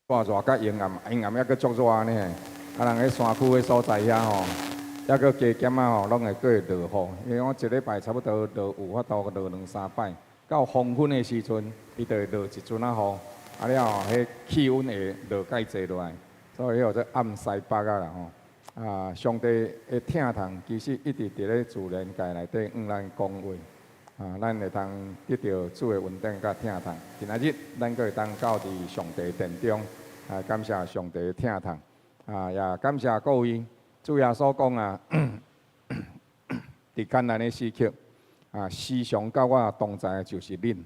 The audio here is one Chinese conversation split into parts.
热甲阴暗，阴暗还阁足热呢。啊，人喺山区的所在遐吼，还阁加减啊吼，拢会过落雨。因为我一礼拜差不多落有法度落2、3摆，到黄昏的时阵，伊就会落一阵啊雨。啊了后，迄气温会落介济落来，所以迄个暗西北啊啦吼。啊，上帝的疼痛其实一直伫咧自然界内底向咱讲话。啊，咱会当得到主的稳定甲疼痛。今仔日咱阁会当到伫上帝殿中，啊，感谢上帝的疼痛。啊，也感谢各位，主耶稣讲啊，伫艰难的时刻，啊，时常甲我同在的就是恁。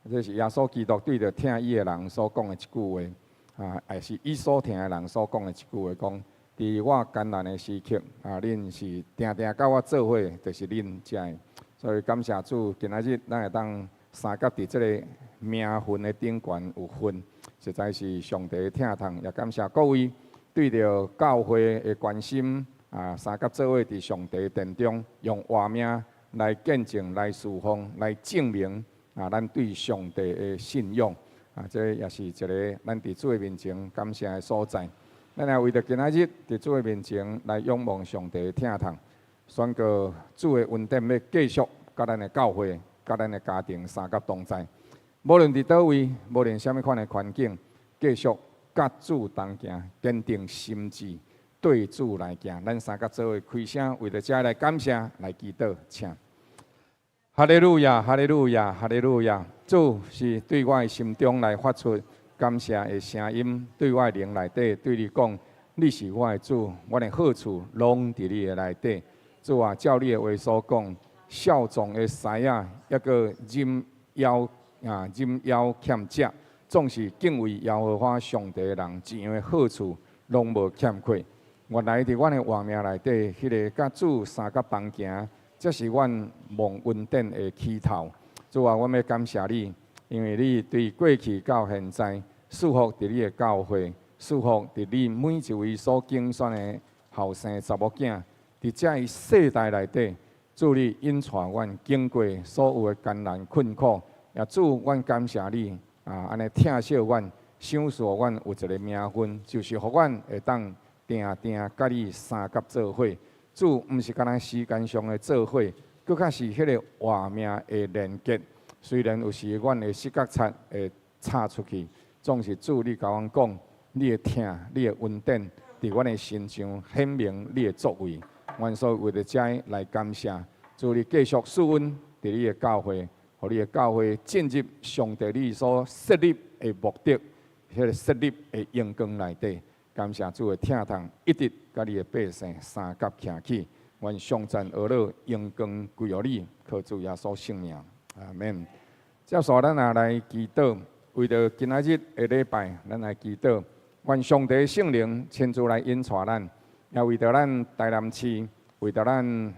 这是耶稣基督对着听伊的人所讲的一句话，啊，也是伊所听的人所讲的一句话，讲伫我艰难的时刻，啊，恁是定定甲我做伙，就是恁遮的。所以感谢主，今仔日咱会当三甲伫即个命运的顶悬有份，实在是上帝的疼痛。也感谢各位对着教会的关心，啊，三甲做伙伫上帝殿中，用活命来见证、来释放、来证明。啊，咱对上帝的信仰，啊，这也是一个咱伫主的面前感谢的所在。咱也为着今仔日伫主的面前来仰望上帝的疼痛，宣告主的恩典要继续甲咱的教会、甲咱的家庭三甲同在。无论伫倒位，无论什么款的环境，继续甲主同行，坚定心志，对主来行。咱三甲做伙开声，为着遮来感谢、来祈祷，请。哈利路亚，哈利路亚，哈利路亚！主是对我的心中来发出感谢的声音，对我的灵内底对你讲，你是我的主，我的好处拢伫你的内底。主啊，照你的话所讲，少壮的狮仔，抑个忍腰欠债，总是敬畏耶和华上帝的人，一样的好处拢无欠缺。原来伫阮的活命内底，迄个甲主三甲同行。这是阮蒙恩典的起头。主啊，我要感谢你，因为你对过去到现在，祝福伫你的教会，祝福伫你每一位所竞选的后生查某囝，伫这世代内底，主你引带阮经过所有的艰难困苦，也主，阮感谢你啊，安尼疼惜阮，赏赐阮有一个名分，就是互阮会当定定甲你三甲做伙。主毋是干那时间上的做伙，搁较是迄个活命的连结。虽然有时阮的膝角擦会插出去，总是主你甲阮讲，你的疼、你的恩典，伫阮的身上显明你的作为。阮所为着遮来感谢，主你继续赐恩伫你的教会，互你的教会进入上帝你所设立的目的，迄个设立的阳光内底。感谢主的疼痛，一直甲你的百姓三甲徛起，愿上赞而乐，荣光归于你，靠主耶稣圣名，阿免。接续咱也来祈祷，为着今仔日的礼拜，咱来祈祷，愿上帝圣灵亲自来引带咱，也为着咱台南市，为着咱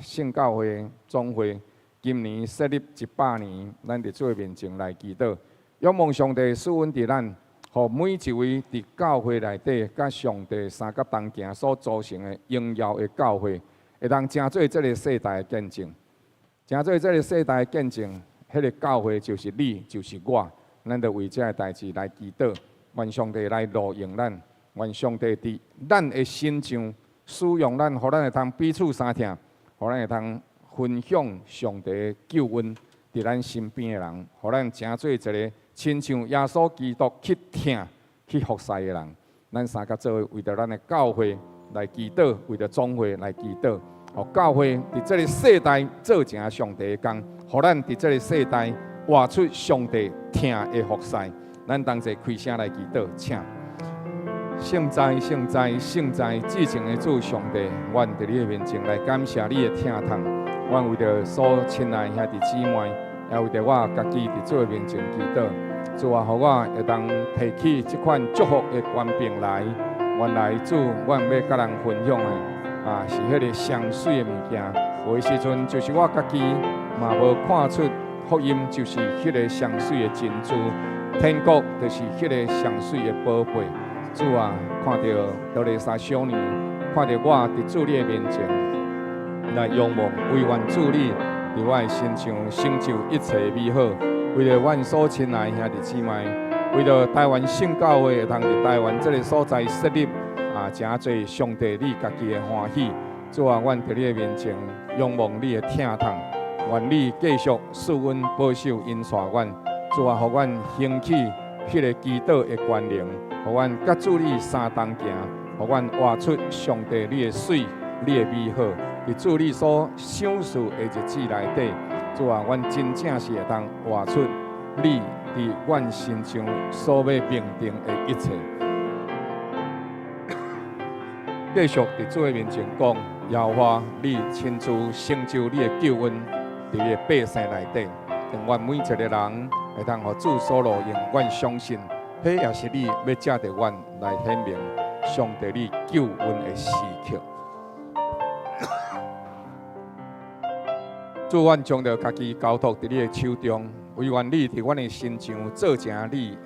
圣教会总会，今年设立100年，咱伫主的面前来祈祷，仰望上帝赐恩伫咱。互每一位伫教会内底，甲上帝三甲同行所组成的荣耀的教会，会当成做这个世代的见证，成做这个世代的见证。迄个教会就是你，就是我，咱着为这个代志来祈祷，愿上帝来录用咱，愿上帝伫咱的身上使用咱，互咱会通彼此相听，互咱会通分享上帝的救恩伫咱身边的人，互咱成做一个。亲像耶稣基督去听、去服侍的人，咱三甲做为着咱的教会来祈祷，为着总会来祈祷，互教会伫这个世代做成上帝的工，互咱伫这个世代活出上帝听的服侍。咱同齐开声来祈祷，请。圣哉，圣哉，圣哉！至诚的主上帝，阮伫你的面前来感谢你的疼痛，阮为着所亲爱兄弟姊妹。也为着我家己伫主的面前祈祷，主啊，互我会当提起这款祝福的权柄来。原来主，阮要甲人分享的是迄个上水的物件。有的时阵，就是我家己嘛无看出福音就是迄个上水的珍珠，天国就是迄个上水的宝贝。主啊，看到罗丽莎小女，看到我伫主你的面前来仰望，唯愿主你。伫我的身上成就一切美好，为了阮所亲爱兄弟姊妹，为了台湾圣教会会通伫台湾这个所在设立真侪上帝你家己的欢喜。主啊，阮伫你的面前仰望你的疼痛，愿你继续赐阮保守因带阮。主啊，互阮兴起迄个祈祷的权能，互阮甲主你相同行，互阮活出上帝你的水、你的美好。伫主你所赏赐的日子内底，主啊，阮真正是会当活出你伫阮心中所要命定的一切。继续伫主的面前讲，耶和华，你亲自成就你的救恩伫你的百姓内底，让阮每一个人会当互主所路用。阮相信，迄也是你要借着阮来显明上帝你救恩的时刻。主，阮将着家己交托伫你的手中，唯愿你伫阮的心上做成你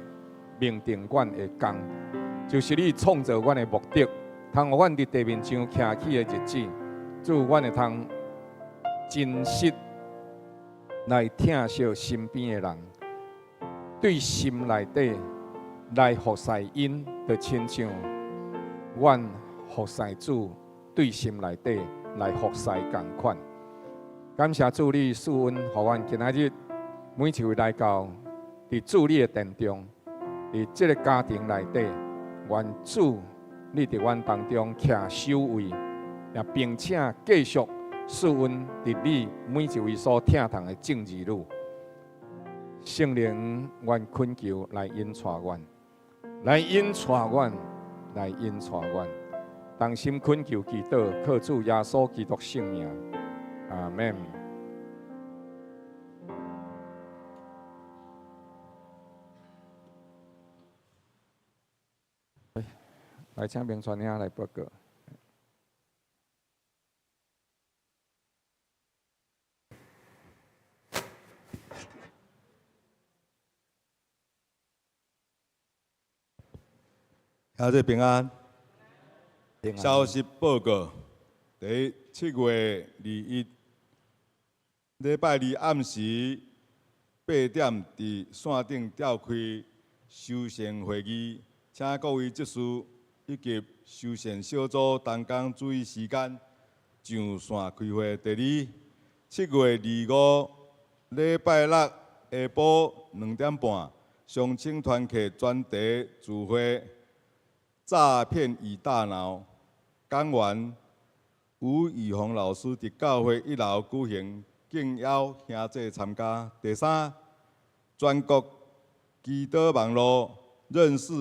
命定阮的工，就是你创造阮的目的。通互阮伫地面上徛起的日子，主，阮会通真实来疼惜身边的人，对心内底来服侍因，就亲像阮服侍主对心内底来服侍同款。感谢主，你赐恩，互阮今仔日每一位来到伫主你的殿中，伫这个家庭内底，愿主你伫阮当中徛首位，也并且继续赐恩伫你每一位所疼痛的正义路。圣灵，愿恳求来引带阮，来引带阮，来引带阮。同心恳求祈祷，靠主耶稣基督圣名。阿门。来，请明传兄来报告。兄弟平安。消息报告：第7月21礼拜二暗时8点，伫线顶召开修宪会议，请各位执事以及修宪小组同工注意时间，上线开会。第2，7月25礼拜六下晡2点半，乡亲团契专题聚会。诈骗与大脑，讲员吴宇宏老师伫教会1楼举行，敬邀兄弟参加。第3，全国祈祷网络认识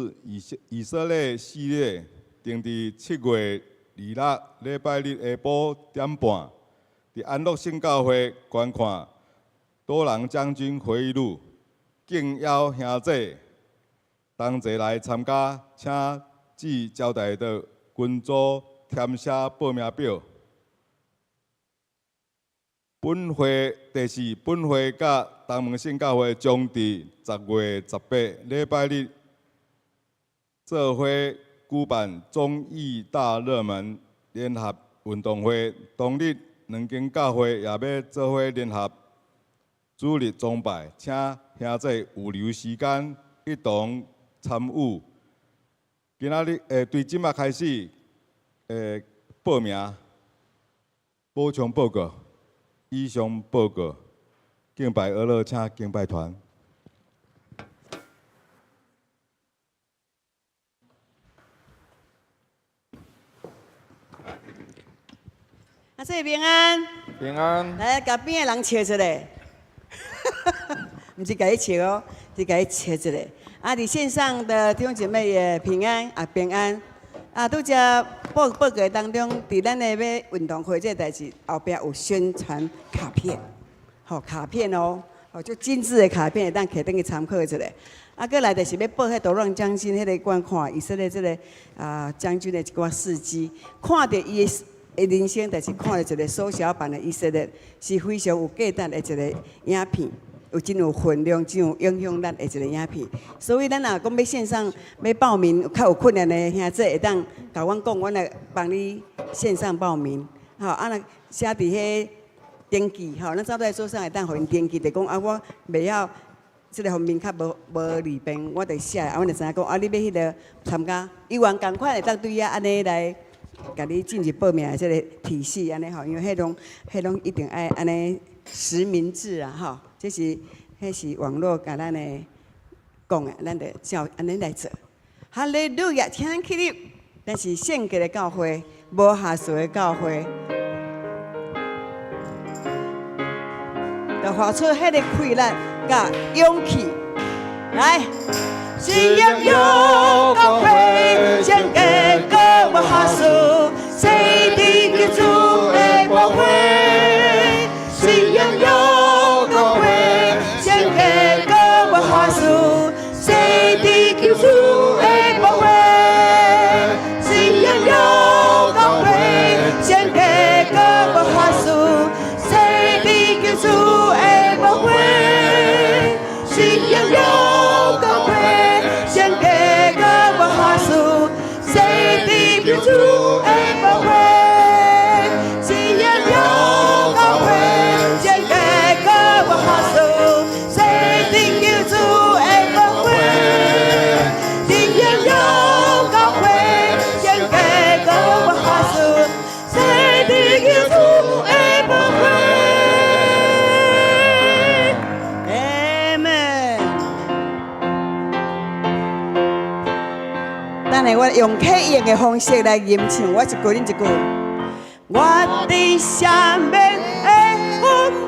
以色列系列，定伫7月26礼拜日下晡点半，伫安乐圣教会观看多郎将军回忆录，敬邀兄弟同齐来参加，请只交代到群组填写报名表。本会第4，本会甲东门圣教会将伫10月18礼拜日做伙举办综艺大热门联合运动会。当日2间教会也要做伙联合主日崇拜，请兄弟预留时间一同参与。今仔日对即马开始报名补充报告，以上报告。敬拜俄勒，请敬拜团。阿姐平安，平安。来，甲边的人笑出来，唔是甲伊笑哦，是甲伊笑出来。啊，伫线上的弟兄姐妹也平安啊，平安啊！拄只报告当中，伫咱的要运动会这代志后壁有宣传卡片，吼卡片哦，哦就精致的卡片，当摕登去参考一下。啊，过来就是要报迄多朗将军迄个观看以色列这个将军的一寡事迹，看到伊的人生，就是看到一个缩小版的以色列，是非常有价值的一个影片。有真有分量、真有影响力的一个影片，所以咱若讲要线上要报名，较有困难的兄弟会当甲阮讲，阮来帮你线上报名。吼，啊，若写伫迄登记，吼，咱早在桌上会当互因登记，就讲啊，我袂晓即个方面较无利便，我就写，我就知影讲啊，你要迄个参加，有缘共款会当对遐安尼来，甲你进入报名的即个体系安尼吼，因为迄拢一定爱安尼实名制啊吼，迄是网络甲咱的讲的，咱就照安尼来做。哈利路亚，听咱起立，但是圣洁的教会，无下属的教会。要发出迄个快乐甲勇气，来！信仰有教会，圣洁个无下属，谁的救主的保护？信仰有教会，圣洁个无下属，谁的救主的保护？信仰有教会，圣洁个无下属，谁的救主？信仰有教会，圣洁个无下属，谁的救主的保护？信仰有教会，圣洁个无下属，谁的救主的保护？信仰有教会，圣洁个无下属，谁的救主的保护？咱来，我用起用的方式来吟唱，我一句恁一句。我的下面的风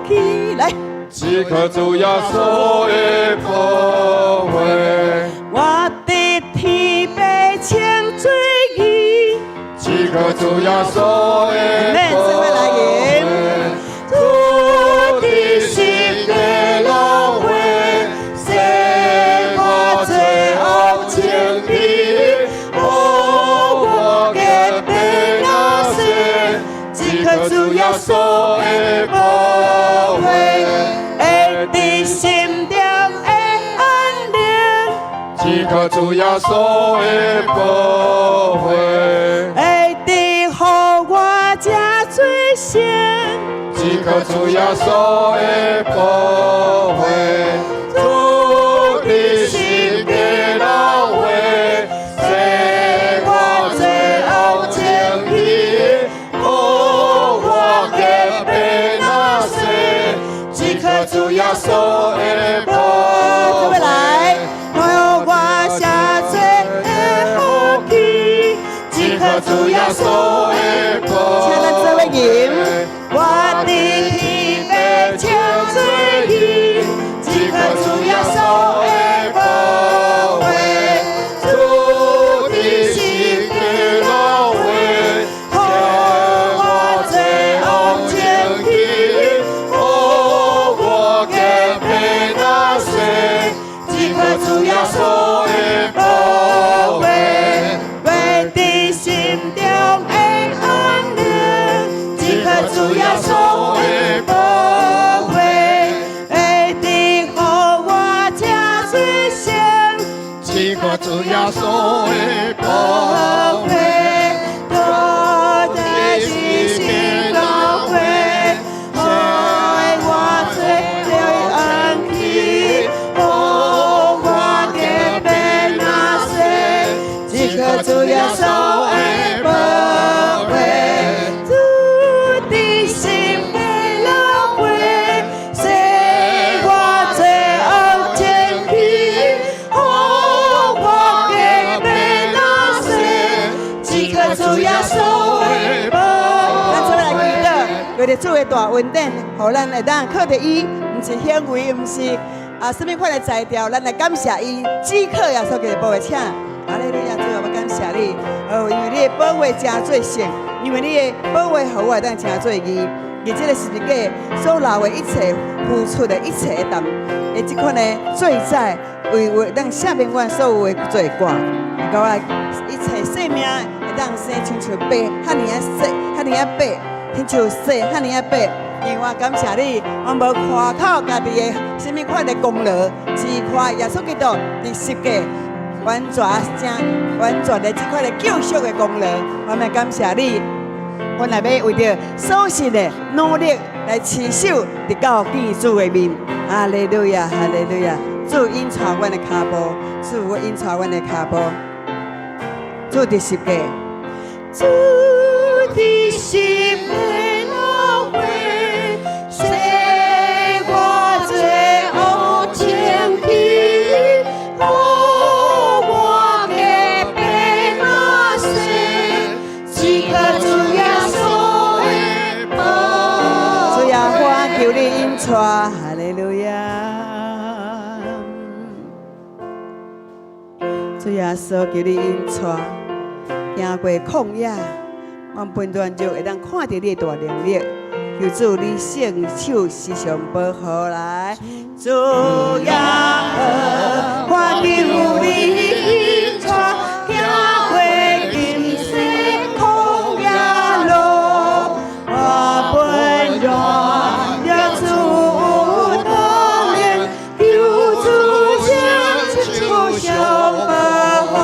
起来，只可主耶稣的保护。我的天被清水鱼，只可主耶稣的保护。主的心的老会，谁我最后前的。主耶稣的保护，会伫心中的安宁。只靠主耶稣的保护，会伫予我加最善。只靠主耶稣的保护，主的心的老会，使我最后前去。主耶稣的保护，来，让我下罪的福气，只靠主耶稣的保护。请咱做位吟，我的天被清水鱼，只靠主耶稣的保护，主的心的老会，使我最后前去。主耶稣的保护，为伫心中的安宁。只靠主耶稣的保护，会伫予我加最善。只靠主耶稣的保护，多在心老会，爱我最了安息。主耶稣的保护，主的心的老会，使我最后前去，予我的平安生。只靠主耶稣的保护。咱做来祈祷，为着主的大恩典，互咱会当靠着伊，毋是显为，毋是什么款的材料，咱来感谢伊，只靠耶稣的保护，请。哈利路亚，主啊，我感谢你，因为你的保护真最善，因为你的保护互我当真最义。而这个十字架所留的一切、付出的一切的这款的罪债，为当赦免我所有的罪过，甲我一切生命会当生亲像白，遐尼啊细，遐尼啊白，亲像细，遐尼啊白。因为我感谢你，我无夸口家己的什么款的功劳，只夸耶稣基督伫十架。完全的这块的救赎的功劳，我们感谢你。我来要为着所信的努力来持守，直到见主的面。哈利路亚，哈利路亚！主引带阮的脚步，主我引带阮的脚步。主第10个，主第10个老伙，说我最后前去，我给被那些几个主耶稣的宝。主呀，我求你引带，哈利路亚。主耶稣，求你引带。行过旷野，阮本段就会当看到你的大能力。求主你圣手时常保护来，主耶和华求你引带，行过金色旷野路，我本段要主当年，求主圣手相保护。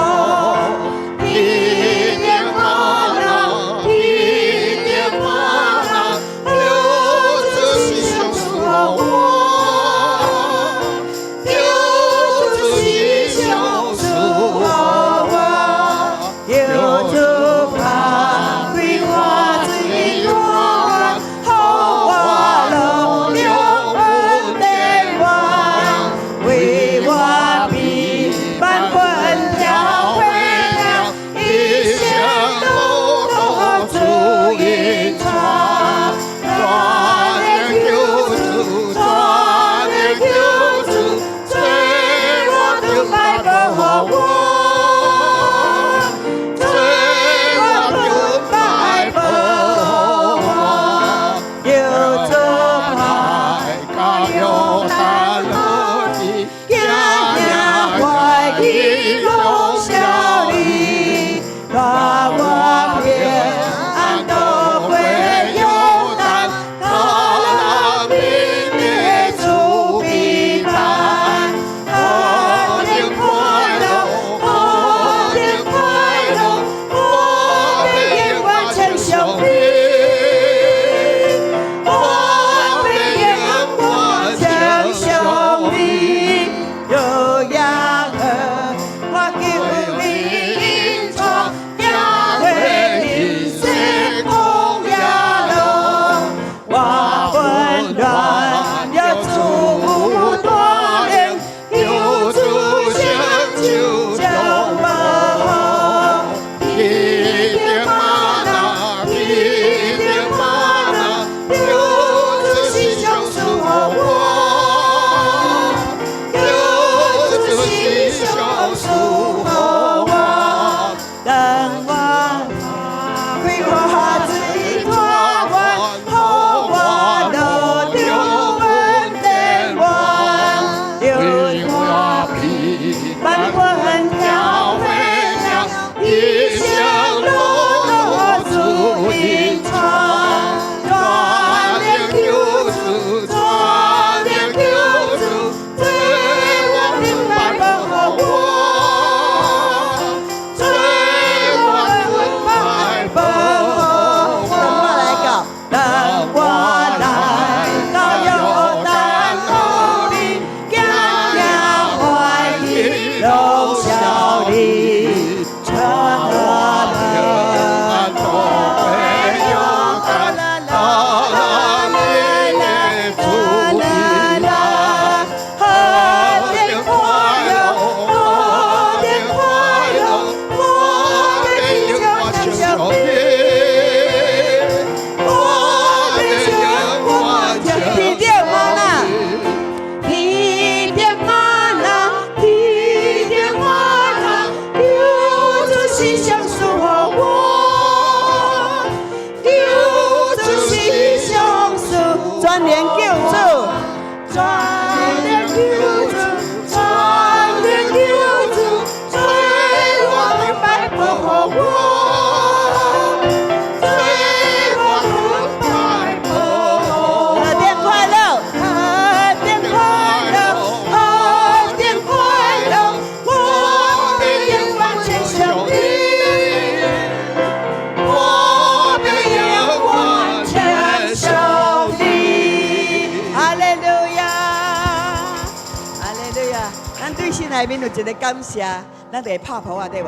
内面有一个感谢，咱就会拍谱啊，对无？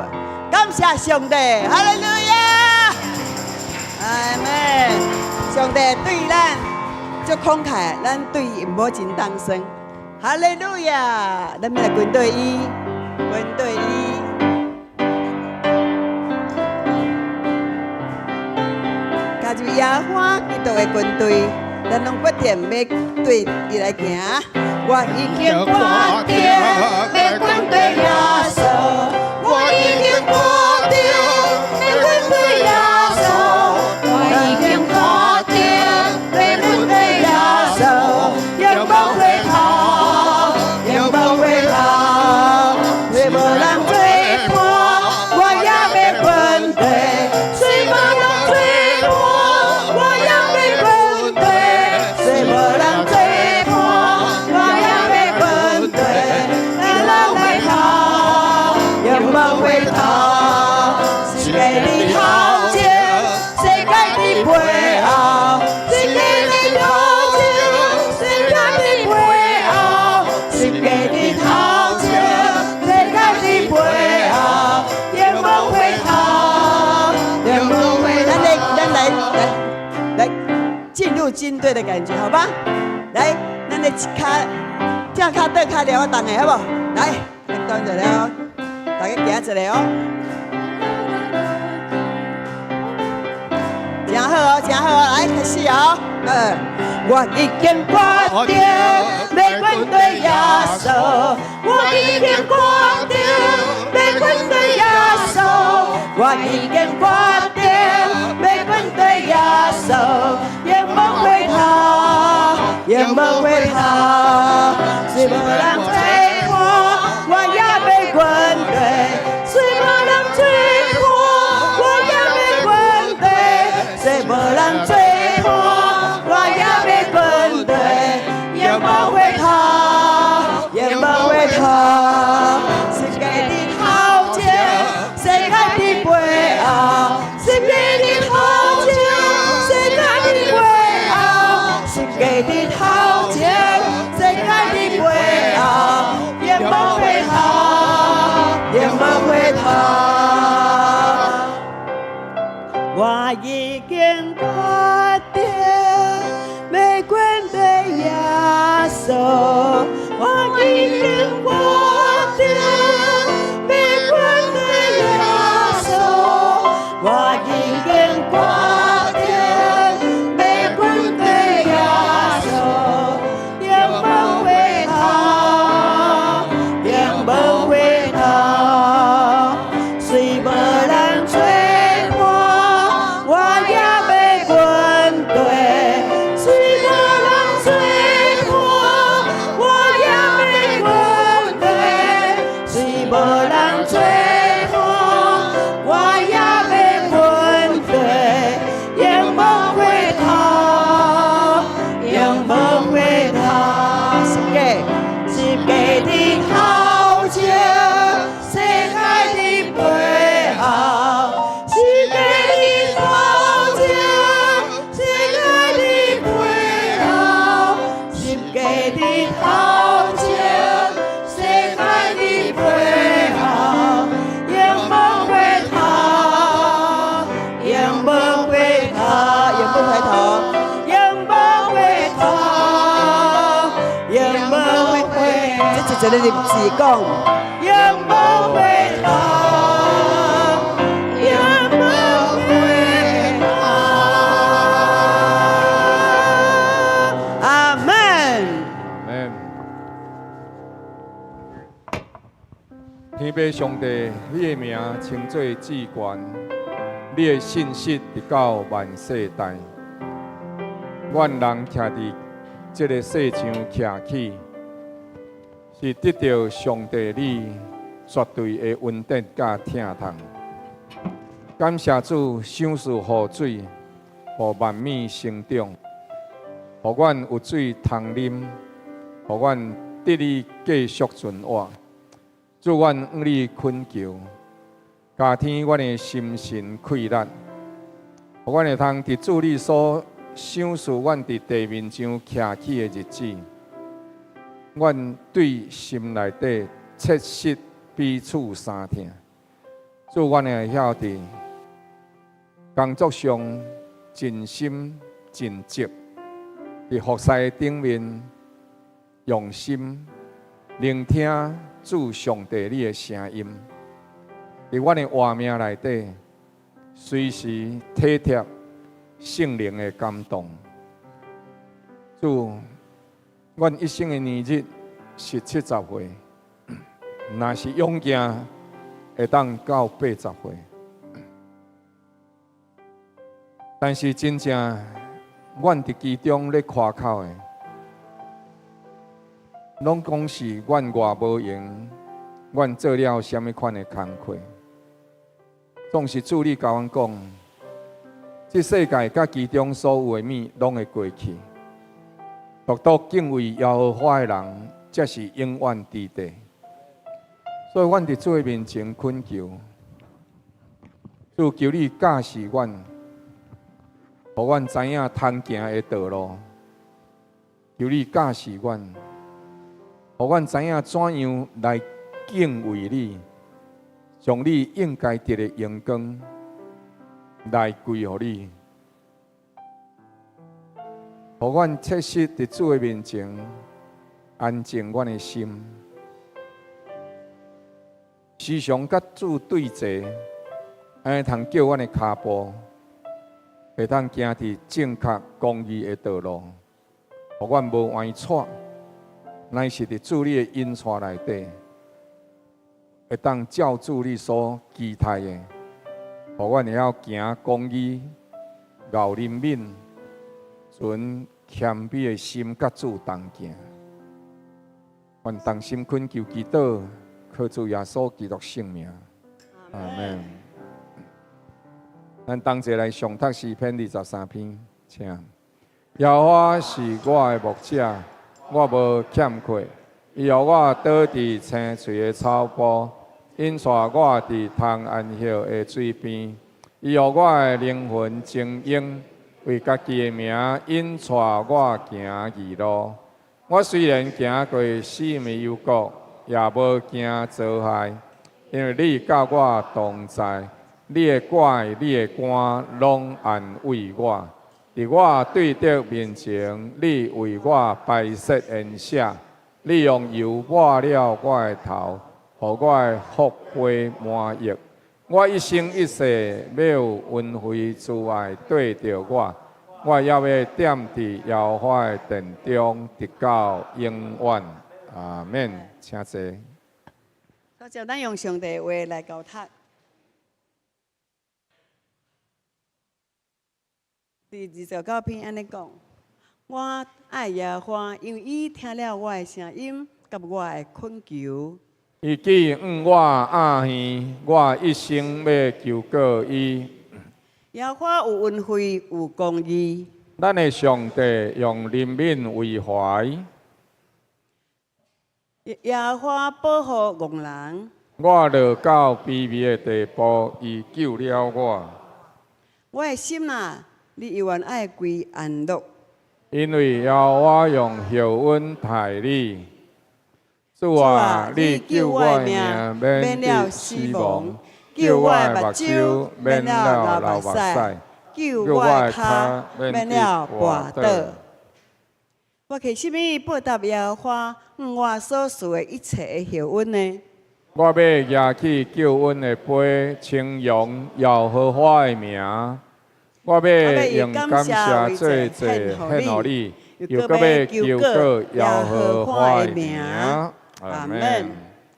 感谢上帝，哈利路亚，阿门。上帝对咱足慷慨，咱对伊无尽当生，哈利路亚。咱要来跟对伊，跟对伊。加入野花基督的军队，咱拢决定要对伊来行。我已经决定要跟对耶稣，我已经决定要跟对耶稣，我已经决定要跟对耶稣，永不回头，永不回头，虽无人追赶，我也要跟对，虽无人追赶，我也要跟对，虽无人追赶，我也要跟对，咱人回头，永不回头，世界的头前，世界的背后，世界的头前，世界的背后，世界的头前，世界的背后，永不回头，永不回头。咱来进入军队的感觉，好吧？来，咱的脚正脚倒脚了动的好不好？来，端着了，大家行一下哦。真好哦，真好哦，来开始哦。我已经决定要跟对耶稣，我已经决定要跟对耶稣，我已经决定要跟对耶稣，永不回头，永不回头，虽无人追赶，我也要跟对，虽无人追赶，我也要跟对，虽无人追赶，我也要跟对，永不回头，永不回头，世界的头前，世界的背后，世界的头前，世界的背后，世界的头前，世界的背后，永不回头，永不回头。我已经决定要跟对耶稣，我已经决定要跟对耶稣，我已经决定要跟对耶稣，永不回头，永不回头，虽无人追赶，我也要跟对，虽无人追赶，我也要跟对，虽无人追赶，我也要跟对，永不回头，永不回头。世界的头前，世界的背后，世界的头前，世界的背后，世界的头前，世界的背后，永不回头，永不回头，永不回头，永不回头，永不回头。这是一个字讲，永不回头，永不回头。阿门。阿天父上帝，你的名称作至高，你的信息直到万世代。阮人徛伫这个世上徛起，是得到上帝你绝对的恩典甲疼痛。感谢主赏赐雨水，互万米生长，互阮有水通啉，互阮得以继续存活。祝阮向你恳求，加添阮的心神气力，互阮会通伫主你所赏赐阮伫地面上徛起的日子，阮对心内底切实彼此相听。祝阮的兄弟工作上尽心尽职，伫服侍顶面用心聆听主上帝你的声音，伫阮的活命内底，随时体贴圣灵的感动。主，阮一生的年日是70岁，若是勇行，会当到80岁。但是真正，阮伫其中咧夸口的，拢讲是阮外无用，阮做了什么款的工课。总是主你甲阮讲，这世界甲其中所有的物拢会过去，独独敬畏耶和华的人，才是永远伫地。所以，阮伫主的面前恳求，主求你教示阮，互阮知影通行的道路。求你教示阮，互阮知影怎样来敬畏你，将你应该得的荣光来归互你。互阮切实伫主的面前安静阮的心。时常甲主对坐，安尼通叫阮的脚步会当行伫正确公义的道路，互阮无歪错，乃是伫主你的引带内底，会当照主你所期待的，互阮会晓行公义、饶怜悯，存谦卑的心，甲主同行。愿同心恳求祈祷。靠主耶稣基督圣名，阿门。咱同齐来上读诗篇23篇，请。耶和华是我的牧者，我无欠缺。伊互我倒伫青翠的草坡，引带我伫通安歇的水边。伊互我的灵魂精英，为家己的名引带我行义路。我虽然行过死命幽谷，也无惊遭害，因为你甲我同在，你的拐、你的竿拢安慰我。伫我对敌面前，你为我摆设筵席，你用油抹了我的头，互我的福杯满溢。我一生一世要有恩惠慈爱对着我，我也要踮伫耶和华的殿中，直到永远。阿免，请坐。多谢咱用上帝话来交读。第29篇安尼讲：我爱耶和华，因为伊听了我的声音，甲我的恳求。伊既阮我阿耳，我一生要求告伊。耶和华有恩惠，有公义。咱的上帝用怜悯为怀。耶和华保护恶人，我落到卑微的地步，伊救了我。我的心啊，你永远爱归安乐。因为要我用厚恩待你。主啊，你救我的命免得死亡，救我的目睭免了流目屎，救我的脚免了滑倒。我摕什么报答耶和华我所事的一切的厚恩呢？我要举起救恩的杯，称扬耶和华的名。我要用感谢做祭献予你，又搁要求告耶和华的名。阿门。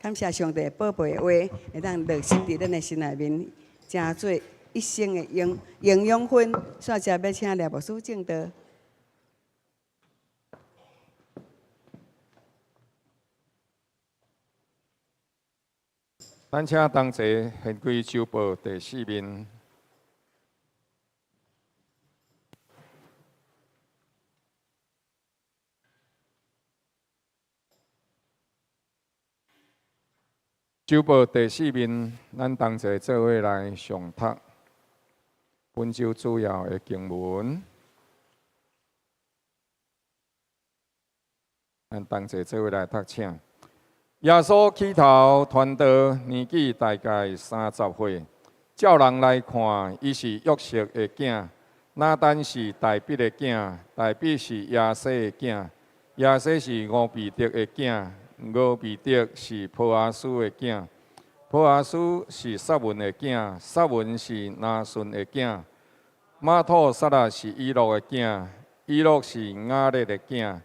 感谢上帝宝贝的话，会当落实伫咱的心内面，成做一生的营养分。煞只要请廖牧师正道。咱请同齐献归周报第4面。周报第4面，咱同齐做伙来上读本周主要的经文。咱同齐做伙来读请。耶稣起头传道年纪大概30岁，照人来看，伊是约瑟的囝，拿单是大毕的囝，大毕是亚西的囝，亚西是俄比德的囝，俄比德是波阿斯的囝，波阿斯是撒文的囝，撒文是拿顺的囝，马土撒拉是以诺的囝，以诺是雅列的囝，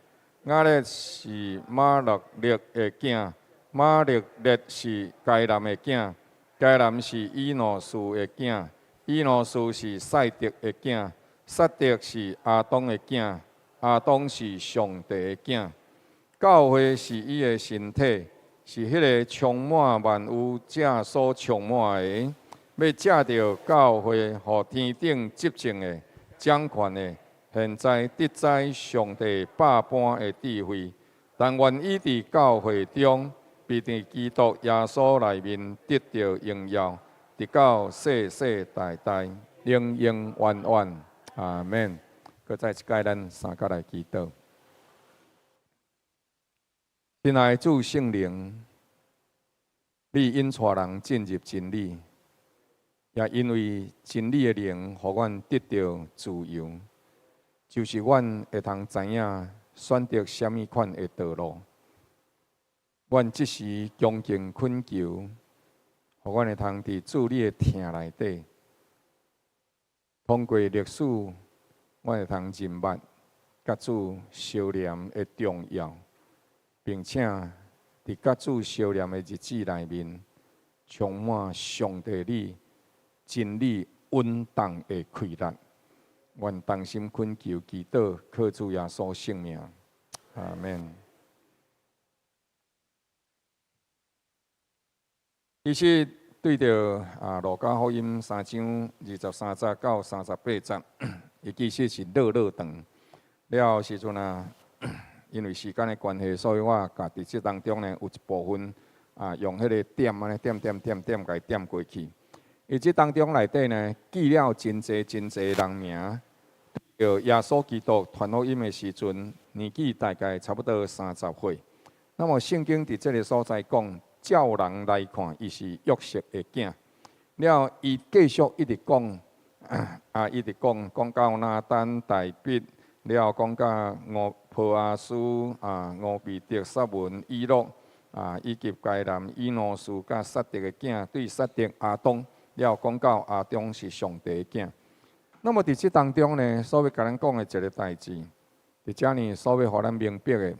雅列是马勒列的囝。马勒列是该南的囝，该南是以诺斯的囝，以诺斯是赛德的囝，赛德是阿东的囝，阿东是上帝的囝。教会是伊的身体，是迄个充满万有者所充满的。要借着教会，互天顶执政的、掌权的，现在得在上帝百般的智慧，但愿伊伫教会中。必伫基督耶稣内面得到荣耀，直到世世代代，永永远远。阿门。搁再一届，咱三角来祈祷。亲爱的主圣灵，你引带人进入真理，也因为真理的灵，互阮得到自由，就是阮会通知影选择什么款的道路。阮即时恭敬恳求，互阮会通伫主你的听内底，通过历史，阮会通认捌甲主相连的重要，并且伫甲主相连的日子内面，充满上帝你真理稳当的开力。愿同心恳求祈祷，靠主耶稣圣名，阿门。其实对着路加福音3章23节到38节，伊其实是落长。了时阵因为时间的关系，所以我甲伫即当中呢有一部分用迄个点安尼点，甲伊点过去。伊即当中内底呢记了真侪人名，着耶稣基督传福音的时阵，年纪大概差不多30岁。那么圣经伫即个所在讲。照人来看，伊是约瑟的囝。了，伊继续一直讲，一直讲到拿单、大毕，了讲到波阿斯、俄比德、撒文、以诺，以及该南、以诺斯、甲撒德的囝，对撒德阿东，了讲到阿东是上帝的囝。那么伫即当中呢，所要甲咱讲的一个代志，伫遮呢，所要互咱明白的。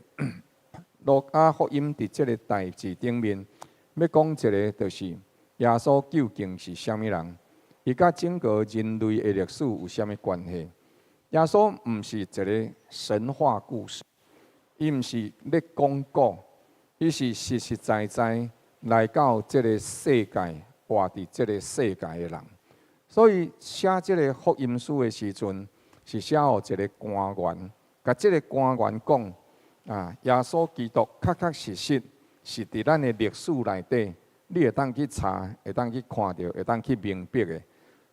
路加福音伫即个代志顶面，要讲一个，就是耶稣究竟是虾米人？伊甲整个人类的历史有虾米关系？耶稣毋是一个神话故事，伊毋是咧讲古，伊是实实在在来到即个世界，活伫即个世界的人。所以写即个福音书的时阵，是写互一个官员，甲即个官员讲。耶稣基督确实是伫咱的历史内底，你会当去查，会当去看到，会当去明白的。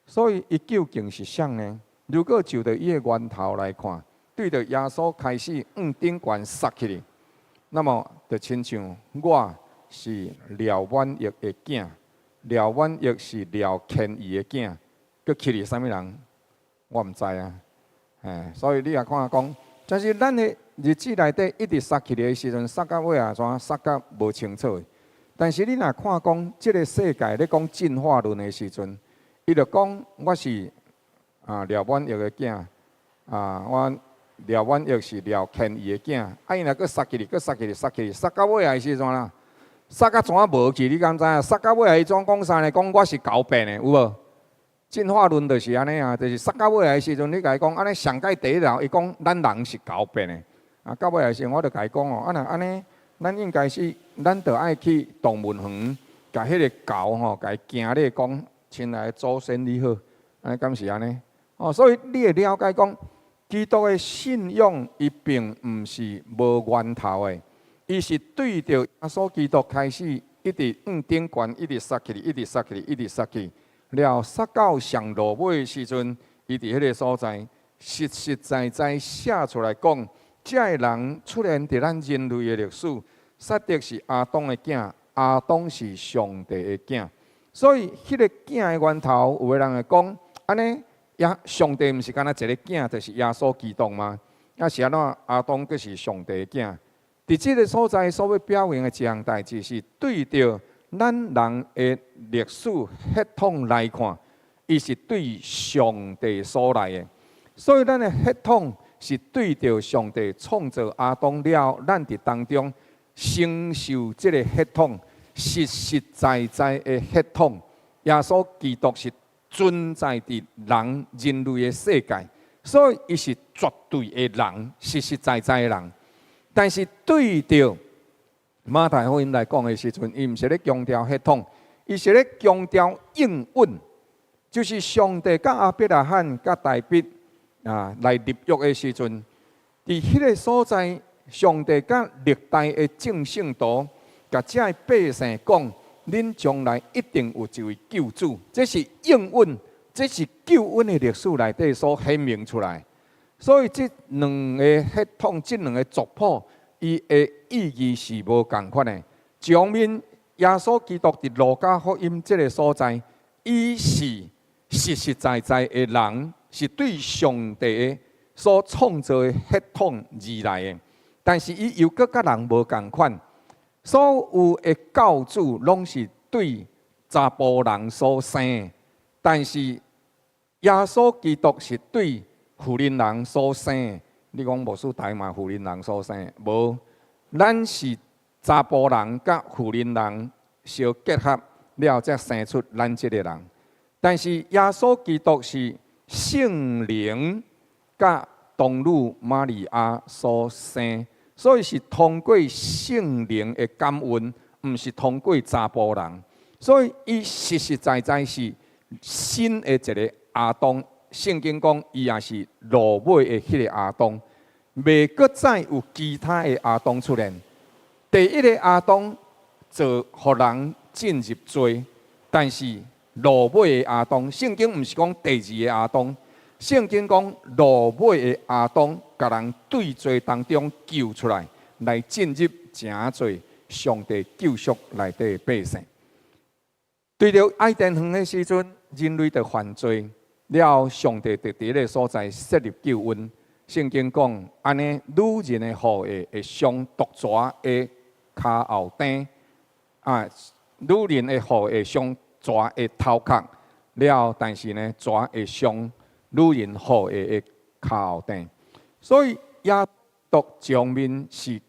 所以，伊究竟是啥呢？如果就着伊的源头来看，对着耶稣开始顶悬杀起哩，那么就亲像我是廖婉玉的囝，廖婉玉是廖乾仪的囝，佮起哩啥物人？我毋知啊。所以你也看讲，但是咱的。日子内底一直杀起来的时阵，杀到尾怎杀到无清楚。但是你若看讲，即个世界咧讲进化论的时阵，伊就讲我是廖婉玉的囝，我廖婉玉是廖乾仪的囝。伊若佫杀起哩，杀到尾的时阵啦，杀到怎无去？你敢知影？杀到尾伊怎讲啥呢？讲我是狗变的，有无？进化论就是安尼啊，就是杀到尾的时阵，你甲伊讲安尼上界第一条，伊讲咱人是狗变的。到尾的时候，我就甲伊讲哦，若安尼，咱应该是，咱着爱去动物园，甲迄个狗吼，甲伊行咧讲，亲爱的祖先你好，安尼敢是安尼？所以你会了解讲，基督的信仰，伊并毋是无源头的，伊是对着耶稣基督开始，一直顶悬，一直杀起，一直杀起，了杀到上落尾的时阵，伊伫迄个所在，实实在在写出来讲。这个人出现伫咱人类的历史，撒狄是亚当的囝，亚当是上帝的囝。所以，迄个囝的源头，有个人会讲，安尼，上帝毋是干那一个囝，就是耶稣基督吗？啊是安怎？亚当佫是上帝的囝。伫即个所在，所要表明的一项代志，是对着咱人的历史血统来看，伊是对上帝所来的。所以，咱的血统是对着上帝创造亚当了，咱伫当中承受即个血统，实实在在的血统。耶稣基督是存在伫人类的世界，所以伊是绝对的人，实实在在的人。但是对着马太福音来讲的时阵，伊毋是咧强调血统，伊是咧强调应允，就是上帝甲亚伯拉罕、甲大卫来立约的时阵，伫迄个所在，上帝甲历代的正圣徒，甲遮的百姓讲，恁将来一定有一位救主，这是应允，这是救恩的历史内底所显明出来。所以，这两个血统，这两个族谱，伊的意义是无共款的。上面耶稣基督伫路加福音这个所在，伊是实实在在的人，是对上帝的所创造的血统而来的。但是，伊又搁甲人无共款，所有的教主拢是对查甫人所生的，但是耶稣基督是对妇人人所生的。你讲无属台嘛？妇人人所生的无，咱是查甫人甲妇人人相结合了，才生出咱这个人。但是耶稣基督是圣灵甲童女玛利亚所生，所以是通过圣灵的感恩，毋是通过查甫人。所以伊实实在在是新的一个亚当。圣经讲，伊也是落尾的迄个亚当，未搁再有其他的亚当出现。第一个亚当就互人进入罪，但是落尾的亚当，圣经毋是讲第二个亚当，圣经讲落尾的亚当，甲人对罪当中救出来，来进入正做上帝救赎内底的百姓。对着爱甸园的时阵，人类的犯罪。了，上帝伫伫个所在设立救恩。圣经讲，安尼女人的后裔会上毒蛇的骹后顶，女人的后裔上蛇的头壳。了，但是呢，蛇会上女人后裔的骹后顶。所以，耶稣上面是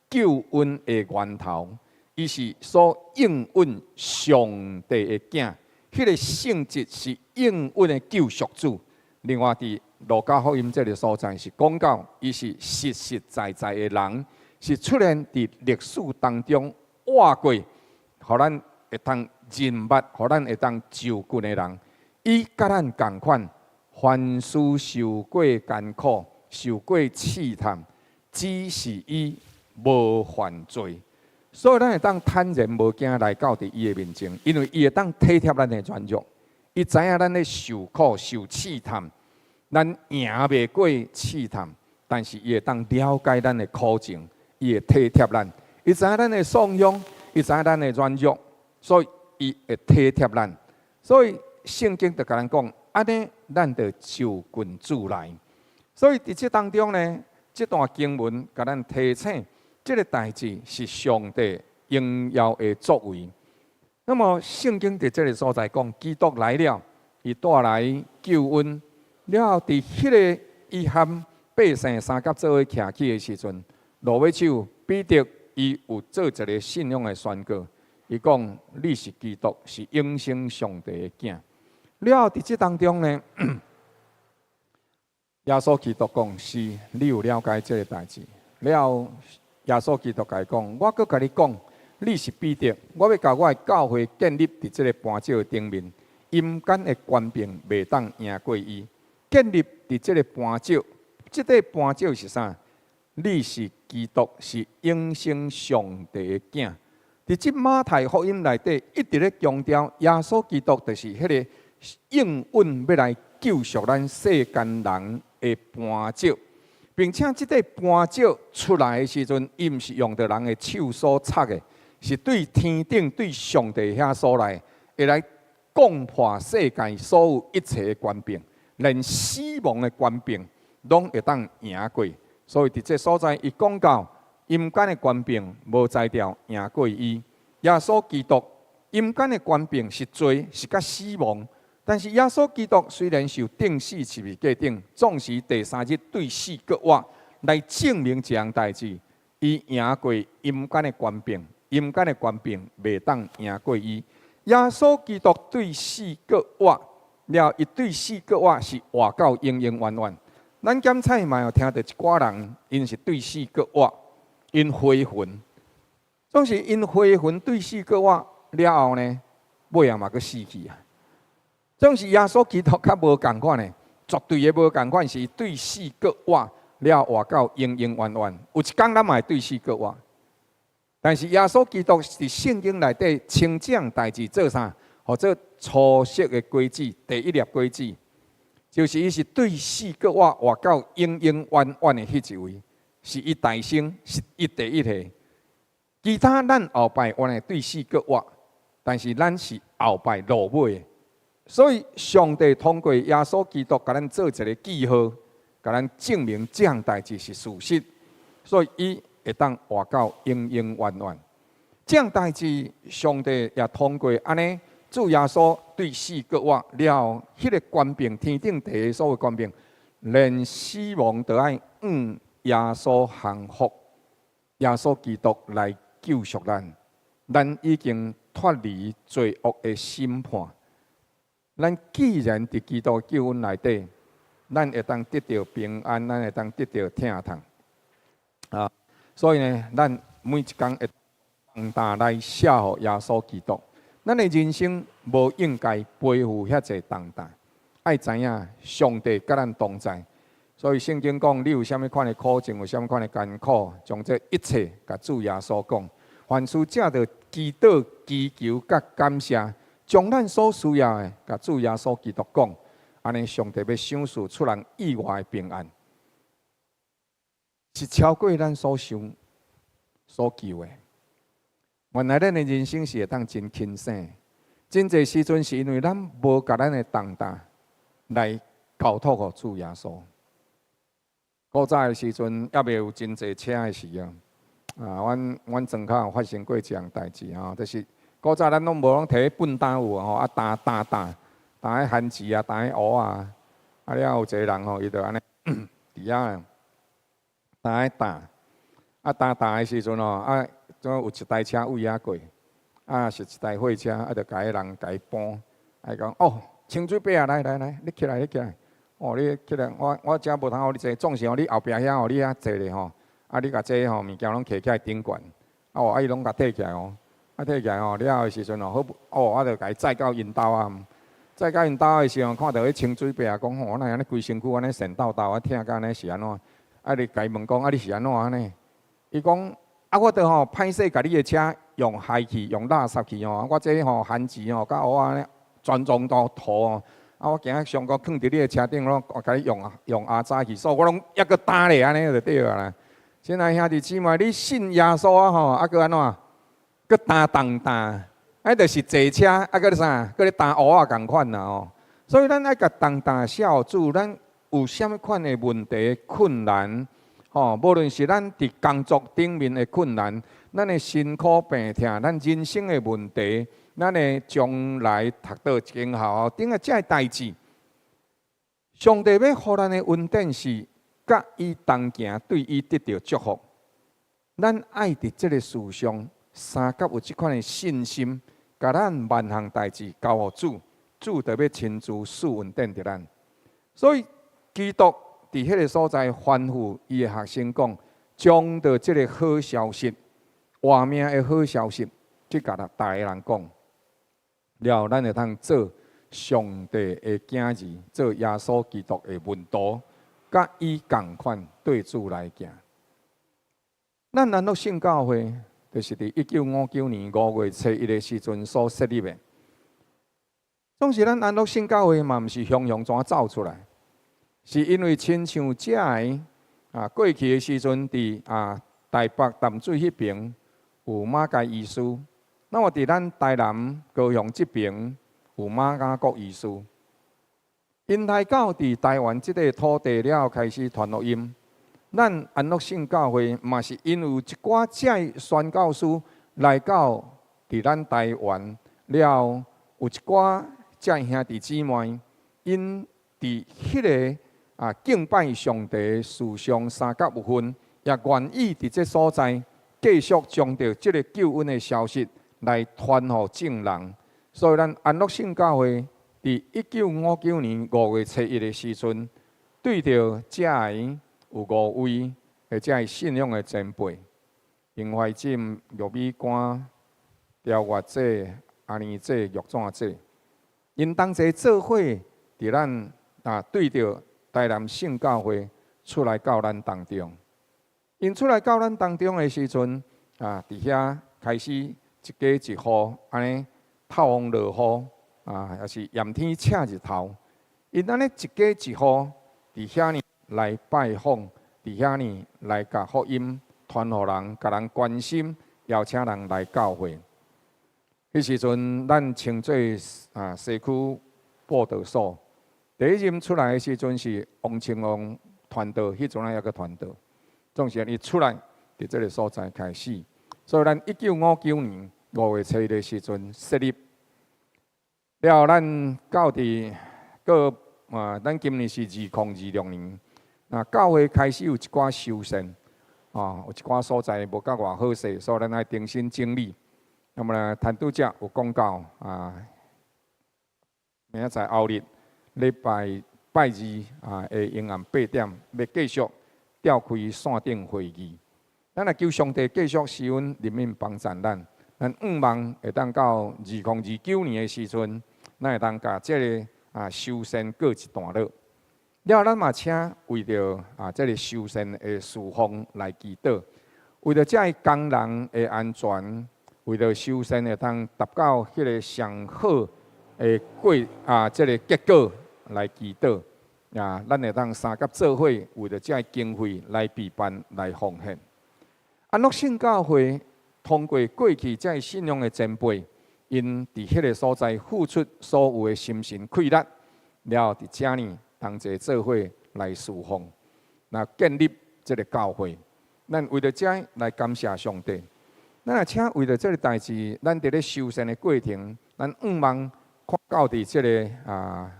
救恩的源头，伊是所应允上帝的囝。迄个性质是应允的救赎主。另外，伫路加福音这个所在是讲到，伊是实实在在的人，是出现伫历史当中活过，互咱会当认捌，互咱会当就近的人。伊甲咱共款，凡事受过艰苦，受过试探，只是伊无犯罪。所以，咱会当坦然无惊来到伫伊的面前，因为伊会当体贴咱的软弱，伊知影咱咧受苦、受试探，咱赢袂过试探，但是伊会当了解咱的苦情，伊会体贴咱，伊知影咱的丧恙，伊知影咱的软弱，所以伊会体贴咱。所以圣经就甲咱讲，安尼咱就就近主来。所以伫这当中呢，这段经文甲咱提醒。这个代志是上帝应要的作为。那么圣经在这个所在讲，基督来了，伊带来救恩。了后，伫迄个伊和百姓三甲做伙徛起的时阵，罗马手彼得伊有做一个信仰的宣告。伊讲：你是基督，是永生上帝的囝。了后，伫这当中呢，耶稣基督讲：是，你有了解这个代志。了后。耶稣基督甲讲：我阁甲你讲，你是彼得，我要甲我的教会建立伫这个磐石的顶面，阴间的官兵袂当赢过伊。建立伫这个磐石，这个磐石是啥？你是基督，是永生上帝的囝。伫这马太福音内底一直咧强调，耶稣基督就是迄个应允要来救赎咱世间人的磐石。并且即个搬石出来的时阵，伊毋是用着人的手所插的，是对天顶、对上帝遐所来，会来攻破世界所有一切的权柄，连死亡的权柄拢会当赢过。所以伫这所在，伊讲到阴间的权柄无才调赢过伊。耶稣基督阴间的权柄是罪，是甲死亡。但是耶稣基督虽然受钉死十字架顶，总是第三日对死搁活，来证明这样代志。伊赢过阴间的权柄，阴间的权柄袂当赢过伊。耶稣基督对死搁活了，伊对死搁活是活到永永远远。咱检采嘛有听到一寡人，因是对死搁活，因悔魂，总是因悔魂对死搁活了后呢，尾啊嘛搁死去啊。总是耶稣基督较无共款呢，绝对的无共款，是对死搁活了活到永永远远。有一天咱嘛会对死搁活，但是耶稣基督是圣经内底清讲代志做啥？或者初识的规矩，第一粒规矩，就是伊是对死搁活活到永永远远的迄一位，是伊大生，是伊第一个。其他咱后摆原来对死搁活，但是咱是后摆落尾的。所以上帝通过耶稣基督，甲咱做一个记号，甲咱证明这样代志是事实。所以伊会当活到永永远远。这样代志，上帝也通过安尼，主耶稣对死搁活了，迄个权柄，天顶地下所有权柄，连死亡都爱耶稣降服，耶稣基督来救赎咱。咱已经脱离罪恶的审判。咱既然伫基督救恩内底，咱会当得到平安，咱会当得到疼痛啊！所以呢，咱每一天会重担来效法耶稣基督。咱的人生无应该背负遐济重担，爱知影上帝甲咱同在。所以圣经讲，你有啥物款的苦情，有啥物款的艰苦，将这一切甲主耶稣讲。凡事借着祈祷、祈求、甲感谢。将咱所需要的，甲主耶稣基督讲，安尼上帝要赏赐出人意外的平安，是超过咱所想所求的。原来咱的人生是会当真轻省，真侪时阵是因为咱无甲咱的重担来交托互主耶稣。古早的时阵，也未有真侪车的时啊，阮庄口有发生过这样代志啊，就是。古早咱拢无拢摕粪担有吼，啊担迄番薯啊，担迄蚵啊，啊了有一个人吼，伊就安尼伫遐担迄担的时阵吼，啊总有一台车位遐过，啊是一台货车，啊就甲迄人甲伊搬，啊讲哦，清水伯啊，来，你起来，哦你起来，我遮无通互你坐，总是吼你后壁遐吼，你遐坐咧吼，啊你甲这吼物件拢摕起来顶悬，啊伊拢甲摕起来哦。啊，摕起来吼，了后的时阵吼，好，我就甲伊载到因兜啊。载到因兜的时候，看到迄清水伯啊，讲吼，那安尼规身躯安尼神叨叨，啊，听甲安尼是安怎？啊，你甲伊问讲，啊，你是安怎安尼？伊讲，啊，我着吼歹势，甲你的车用氦气，用垃圾气吼，我这吼番薯吼，甲蚵安尼全装到涂哦。啊，我今日上个放伫你的车顶咯，我甲你用阿早气，所以我拢抑个担咧，安尼就对啊啦。现在兄弟姊妹，你信耶稣啊吼，啊，佮安怎？佮担重担，啊，就是坐车，啊，佮咧啥？佮咧担蚵仔共款啦哦。所以咱爱甲重担孝主，咱有啥物款的问题、困难，吼，无论是咱伫工作顶面的困难，咱的辛苦病痛，咱人生的问题，咱的将来读到今后顶个这代志，上帝要互咱的恩典是，甲伊同行，对伊得到祝福。咱爱伫这个事上。三甲有即款的信心，甲咱万项代志交互主，主就要亲自赐恩典着咱。所以基督伫迄个所在吩咐伊的学生讲，将着即个好消息，活命的好消息，去甲大家人讲，了后咱会通做上帝的囝儿，做耶稣基督的门徒，甲伊共款对主来行。咱南乐圣教会。就是伫1959年5月初1的时阵所设立的。总是咱安乐圣教会嘛，毋是雄雄怎走出来，是因为亲像这个过去的时阵，伫台北淡水迄边有马街医师，那么伫咱台南高雄这边有马家国医师。因太教伫台湾即个土地了开始传福音，咱安乐性教会嘛是因为有一寡遮宣教师来到伫咱台湾了，有一寡遮兄弟姊妹，因伫迄个敬拜上帝事上三甲有分，也愿意伫这所在继续将着即个救恩的消息来传予众人，所以咱安乐性教会。伫1959年5月7日的时阵，对着遮个有5位或者是信仰的前辈，邢怀进、玉米干、廖月姐、阿年姐、玉怎姐，因同齐做伙伫咱对着台南圣教会出来到咱当中。因出来到咱当中的时阵，伫遐开始一家一户安尼透风落雨。也是炎天赤日头，因安尼一家一户伫遐呢来拜访，伫遐呢来甲福音传互人，甲人关心，邀请人来教会。迄时阵，咱称做西区报道所。第一任出来的时阵是王清王传道，迄阵还有个传道。总是伊出来伫这个所在开始，所以咱1959年5月7日的时阵设立。了，咱到伫咱今年是2026年，教会开始有一寡修缮，有一寡所在无甲偌好势，所以咱爱重新整理。那么呢，谭督者有讲到明仔载后日礼拜二会阴暗8点，要继续召开线顶会议。咱来求上帝继续施恩怜悯帮助咱，咱望会当到2029年的时阵。咱会当甲即个修缮过一段落，了咱嘛请为着即个修缮的事奉来祈祷，为着即个工人的安全，为着修缮会当达到迄个上好的即个结果来祈祷。咱会当三甲做伙，为着即个经费来备办来奉献。安乐圣教会通过过去即个信仰的前辈。因伫迄个所在付出所有的心神气力，了后伫遮呢，同齐做伙来侍奉，建立这个教会。咱为着遮来感谢上帝。咱也请为着这个代志，咱伫咧修缮的过程，咱望看到伫这个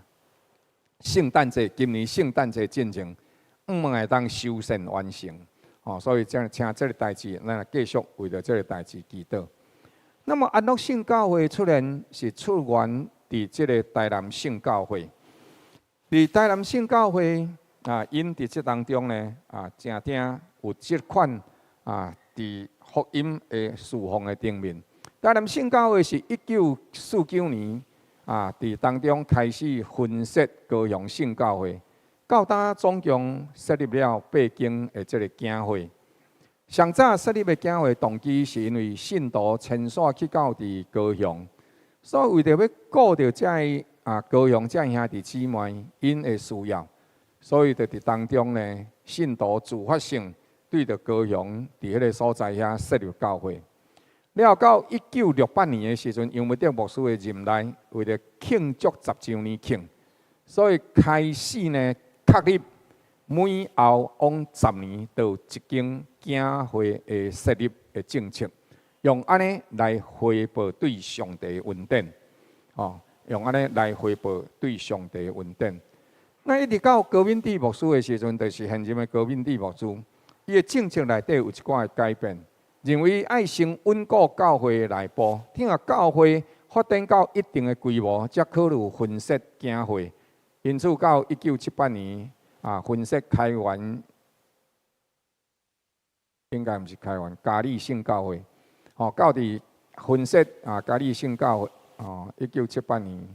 圣诞节，今年圣诞节进前，望会当修缮完成。所以请这个代志，咱继续为着这个代志祈祷。那么安乐圣教会出现是出源伫即个台南圣教会，伫台南圣教会因伫即当中呢正正有即款伫福音的事奉的顶面。台南圣教会是1949年伫当中开始分设高雄圣教会，到今总共设立了8间的即个教会。上早设立的教会动机是因为信徒迁徙去到伫高雄，所以为着要顾到遮高雄遮兄弟姊妹因的需要，所以就伫当中呢，信徒自发性对着高雄伫迄个所在遐设立教会。了到1968年的时阵，杨梅德牧师的任内，为了庆祝10周年庆，所以开始呢确立。每后往10年，就有一间教会的设立的政策，用安尼来回报对上帝的恩典，用安尼来回报对上帝的恩典。那一直到高敏智牧师的时阵，就是现任的高敏智牧师，伊的政策内底有一寡的改变，认为爱先稳固教会的内部，听下教会发展到一定的规模，才考虑分设教会。因此，到1978年。分设开源，应该毋是开源，嘉义圣教会。到伫分设嘉义圣教会，1978年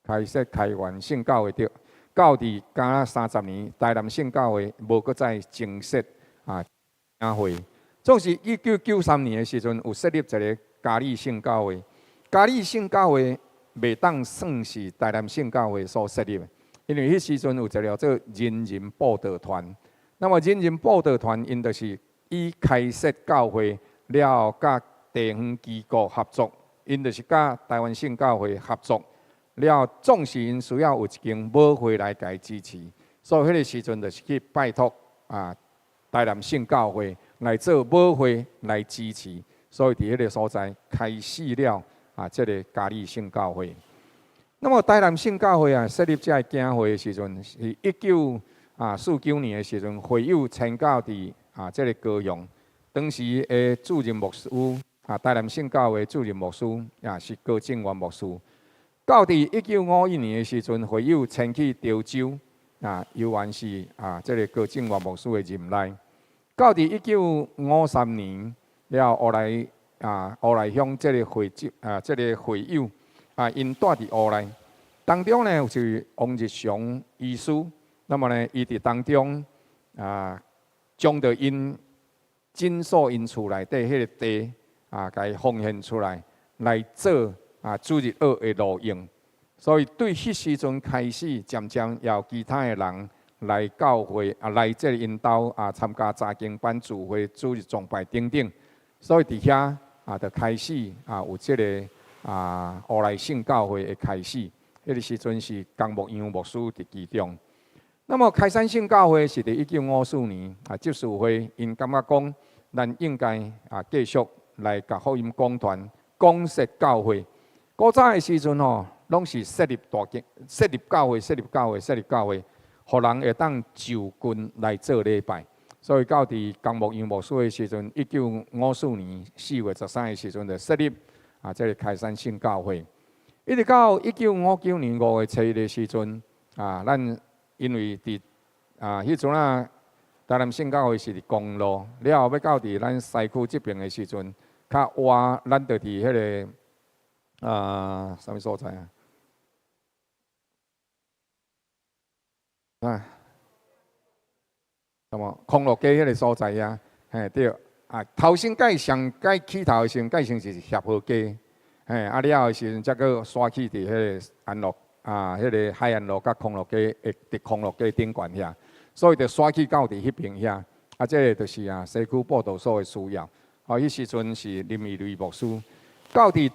开设开源圣教会着，到伫加30年，台南圣教会无搁再增设教会。总是1993年的时阵，有设立一个嘉义圣教会。嘉义圣教会袂当算是台南圣教会所设立的。因为迄时阵有一个做人人报道团，那么人人报道团因就是以开设教会了，甲地方机构合作，因就是甲台湾圣教会合作了。总是因需要有一间母会来甲伊支持，所以迄个时阵就是去拜托台南圣教会来做母会来支持，所以伫迄个所在开始了这个嘉义圣教会。那么台南圣教会设立这个教会的时阵，是1949年的时阵，会友迁到伫这个高雄。当时的主任牧师台南圣教会主任牧师是高正元牧师。到伫1951年的时阵，会友迁去潮州犹原是这个高正元牧师的任内。到伫1953年了，乌来乡这个会友因住伫乌来，当中呢就是王日祥医师。那么呢，伊伫当中将着因诊所因厝内底迄个地甲伊奉献出来做主日学的路用。所以对迄时阵开始，渐渐也有其他的人来教会来这个因兜参加查经班、聚会、主日崇拜等等。所以伫遐就开始有这个乌来圣教会的开始。迄个时阵是江牧阳牧师伫其中。那么开山圣教会是伫1954年接受会，因感觉讲，咱应该继续来甲福音讲团讲设教会。古早的时阵拢是设立教会，互人会当就近来做礼拜。所以到伫江牧阳牧师的时阵，1954年4月13日的时阵就设立这个开山圣教会。一直到1959年5月7日的时阵咱因为伫迄阵台南圣教会是伫公路，了后要到伫咱西区这边的时阵，较晏，咱就伫迄个啥物所在什么康乐街迄个所在对头先上起头的时阵，先是协和街，了后的时阵，才个刷去伫迄个安乐。迄个海岸路甲康乐街，伫康乐街顶悬遐，所以就刷去到伫迄边遐。这个就是西区报道所的需要。迄时阵是林义瑞牧师，到伫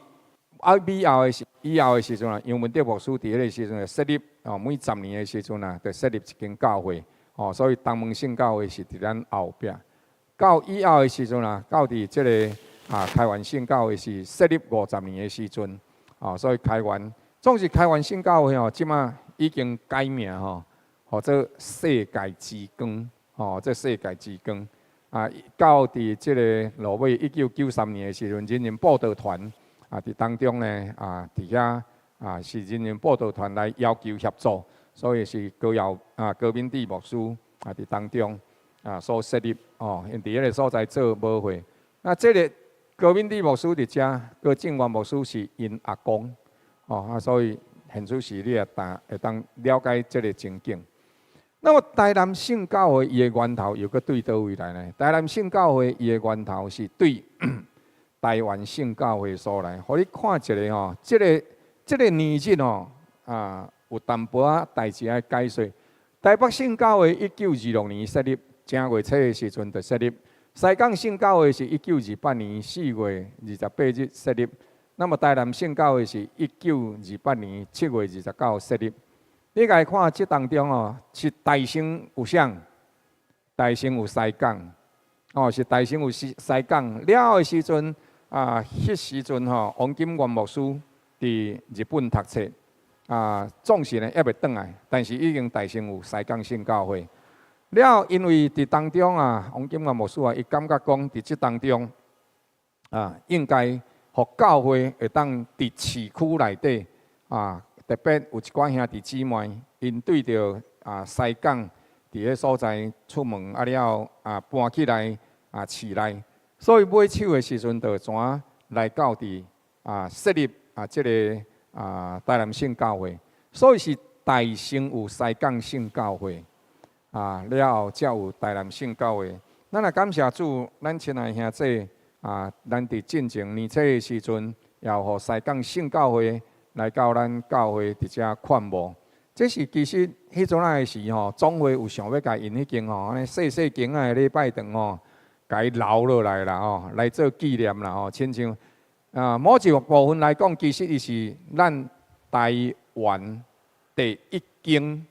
以后的时阵杨文德牧师伫迄个时阵就设立每10年的时阵就设立一间教会。所以东门圣教会是伫咱后壁。到以后的时阵到伫这个开元圣教会是设立50年的时阵。所以开元。总是开元圣教会即马已经改名或者世界之光这世界之光到伫即个落尾1993年的时阵，人人报道团伫当中呢伫遐是人人报道团来要求协助，所以是高敏智牧师伫当中所设立因伫迄个所在做母会。那这个高敏智牧师伫遮，高正元牧师是因阿公。所以现此时你会当了解这个情景。那么台南圣教会伊的源头又搁对倒位来呢？台南圣教会伊的源头是对台湾圣教会所来。互你看一个这个年日有淡薄代志爱解说。台北圣教会1926年设立，正月7的时阵就设立。西港圣教会是1928年4月28日设立。那么台南圣教会是1928年7月29设立。你来看这当中是大城有啥？大城有西港，是大城有西港。了的时阵迄时阵王金元牧师伫日本读册总是呢还未转来，但是已经大城有西港圣教会。了因为伫当中王金元牧师伊感觉讲伫这当中应该。互教会会当伫市区内底特别有一寡兄弟姊妹，因对着西港伫个所在出门了搬起来市内，所以买手的时阵就怎来到伫设立这个台南圣教会，所以是大城有西港圣教会了后才有台南圣教会。咱也感谢主，咱亲爱兄弟。咱伫进前年初的时阵，也互西港圣教会来到咱教会伫遮劝募。这是其实迄阵仔时吼，总会有想要甲因迄间吼，安尼细细间仔礼拜堂吼，甲伊留落来啦吼，来做纪念啦吼，亲像某一个部分来讲，其实伊是咱台湾第一间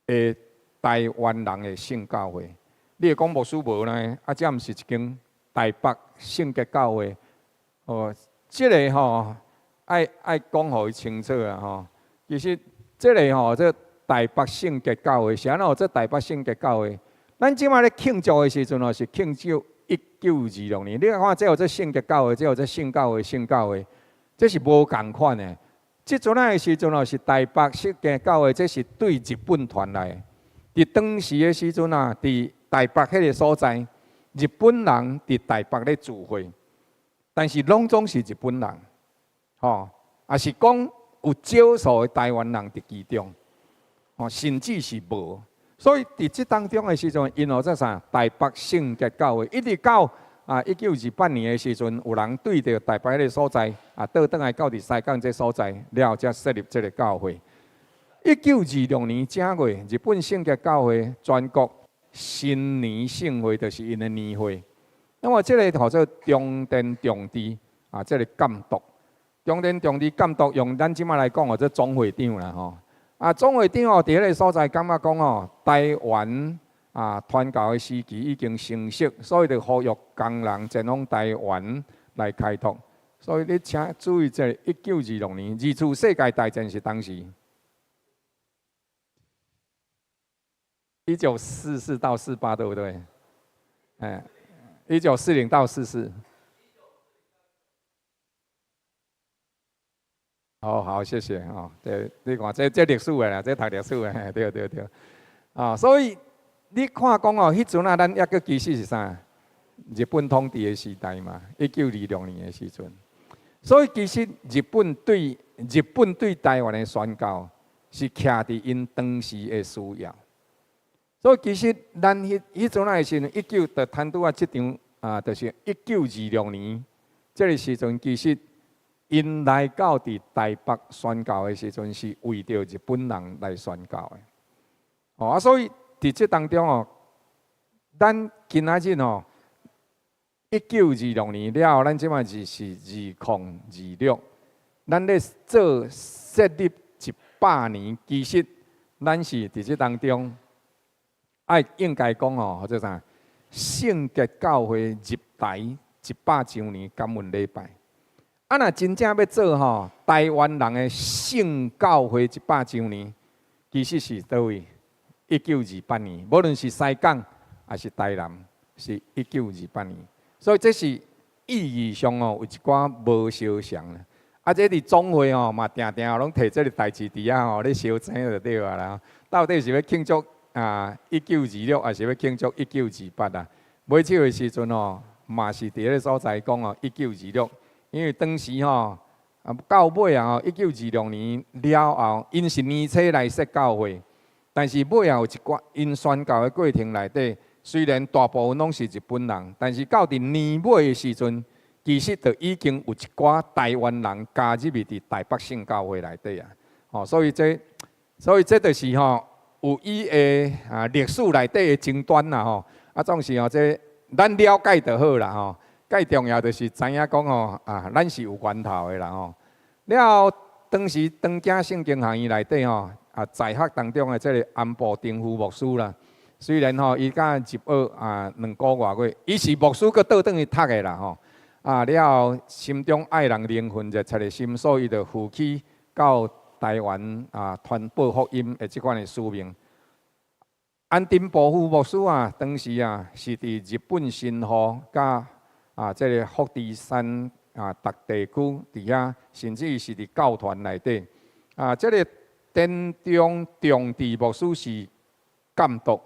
的台湾人的圣教会。你会讲牧师无呢？这毋是一间台北圣洁教会。这个吼，爱讲互伊清楚啊吼。其实这个吼，这台北圣洁教会，是安怎？这台北圣洁教会，咱即摆咧庆祝的时阵哦，是庆祝1926年。你看，这有这圣洁教会，这有这圣教会，圣教会，这是无共款的。即阵仔的时阵哦，是台北圣洁教会，这是对日本传来。伫当时的时阵啊，伫台北迄个所在，日本人伫台北咧聚会，但是拢总是日本人，也是讲有少数的台湾人伫其中，甚至是无。所以伫即当中的时阵，因何这啥台北圣洁教会，一直到1928年的时阵，有人对着台北迄个所在倒转来到伫西港这所在，了后才设立这个教会。1926年正月，日本圣洁教会全国新年盛会，就是因的年会。那么这个叫做中殿重治这个监督，中殿重治监督用咱即马来讲这总会长啦吼。总会长伫迄个所在感觉讲台湾传教的时期已经成熟，所以就呼吁工人前往台湾来开拓。所以你请注意这1926年二次世界大战是当时。1944到48，对不对？1940到44。好，谢谢你看这历史的啦，这读历史的，对。所以你看讲迄阵咱抑个其实是啥？日本统治的时代嘛，1926年的时阵。所以其实日本对台湾的宣告是徛伫因当时的需要。所以其实咱迄阵仔的时阵就谈拄即场就是1926年，这个时阵其实因来到伫台北宣教的时阵，是为着日本人来宣教的。所以伫即当中咱今仔日1926年了后，咱即摆是2026，咱咧做设立100年，其实咱是伫即当中。应该讲或者啥，圣洁教会入台100周年感恩礼拜。若真正要做台湾人的圣教会100周年，其实是倒位？1928年，无论是西港还是台南，是1928年。所以这是意义上有一寡无相像啦。这伫总会嘛，定拢摕这个代志伫咧相争就对啊啦。到底是要庆祝1926，还是要庆祝1928啊？买手的时阵嘛是伫个所在讲1926，因为当时到尾1926年了后，因是年初来设教会，但是尾后有一寡因宣教的过程内底，虽然大部分拢是日本人，但是到伫年尾的时阵，其实就已经有一寡台湾人加入伫台北圣教会内底啊。所以这就是有伊的历史内底的争端啦总是这咱了解就好啦最重要就是知影讲咱是有源头的啦了后当时当家圣经学院内底在学当中的这个安部定夫牧师啦，虽然伊甲入学2个外月，伊是牧师，佮倒转去读的啦了后心中爱人灵魂热切的心，所以就负起到台湾传播福音的即款的使命。安定保护牧师当时是伫日本新河甲这个福知山特地区伫遐，甚至是伫教团内底这个殿中重治牧师是监督，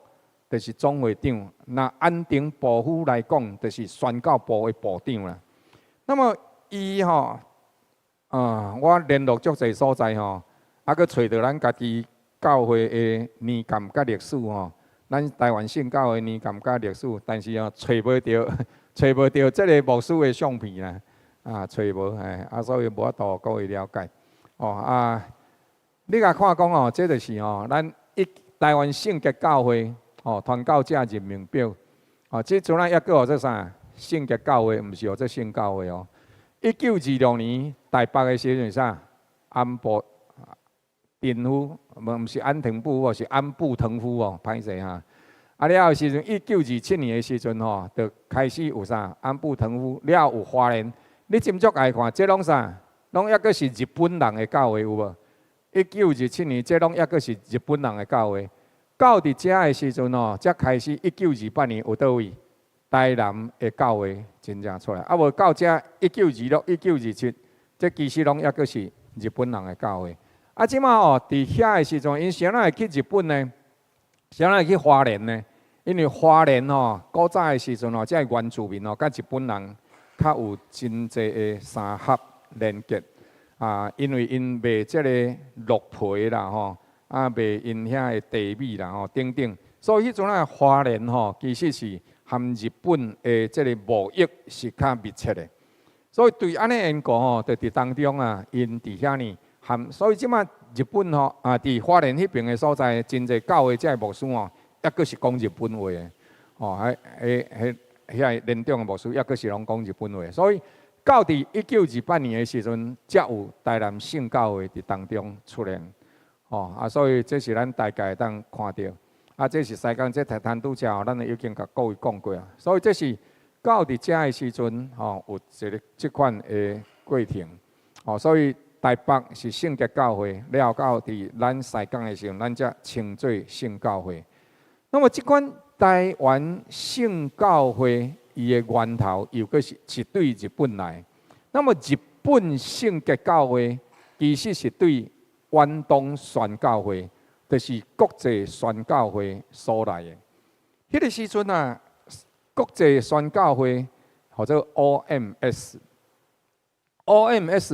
就是总会长。那安定保护来讲，就是宣教部的部长啦。那么伊我联络足侪所在佮找到咱家己教会的年鉴甲历史咱台湾圣教的年鉴甲历史，但是找无到这个牧师的相片啦，找无所以无法度各位了解你甲看讲哦，这就是哦，咱台湾圣洁教会哦，传教者任命表哦，这阵啊抑个做啥？圣洁教会，毋是哦，这圣教会哦。1926年台北的时阵啥？安布丁夫，毋是安藤布夫，是安布藤夫哦，歹势哈。啊了后时阵，1927年的时阵吼，就开始有啥？安布藤夫了有华人，你斟酌来看，这拢啥？拢抑个是日本人的教会有无？1927年，这拢抑个是日本人的教会。到伫遮的时阵哦，才开始1928年有倒位台南的教会真正出来。啊无到遮1926、1927，这其实拢抑个是日本人的教会。啊，即马哦，伫遐的时阵，因谁会去日本呢？谁会去花莲呢？因为花莲哦，古早的时阵哦，遮原住民哦，甲日本人较有真济的三合连结啊，因为因卖即个鹿皮啦吼。啊，卖因遐的地米啦吼，等等，所以迄阵啊，花莲吼，其实是含日本的即个贸易是较密切的。所以对安尼因果吼，就伫当中啊，因伫遐呢含，所以即马日本吼啊，伫花莲迄边的所在，真济教会遮牧师哦，抑阁是讲日本话的，哦，遐连长的牧师抑阁是拢讲日本话，所以到伫1928年的时阵，才有台南圣教会伫当中出现。哦啊，所以这是咱大概当看到，啊，这是西港这台滩拄则，咱已经甲各位讲过啊。所以这是到伫遮的时阵，哦，有一个即款的过程。哦，所以台北是圣洁教会，了到伫咱西港的时候，咱才称作圣教会。那么即款台湾圣教会伊的源头，又个是对日本来。那么日本圣洁教会其实是对远东宣教会，就是国际宣教会所来的。迄个时阵啊，国际宣教会或者 OMS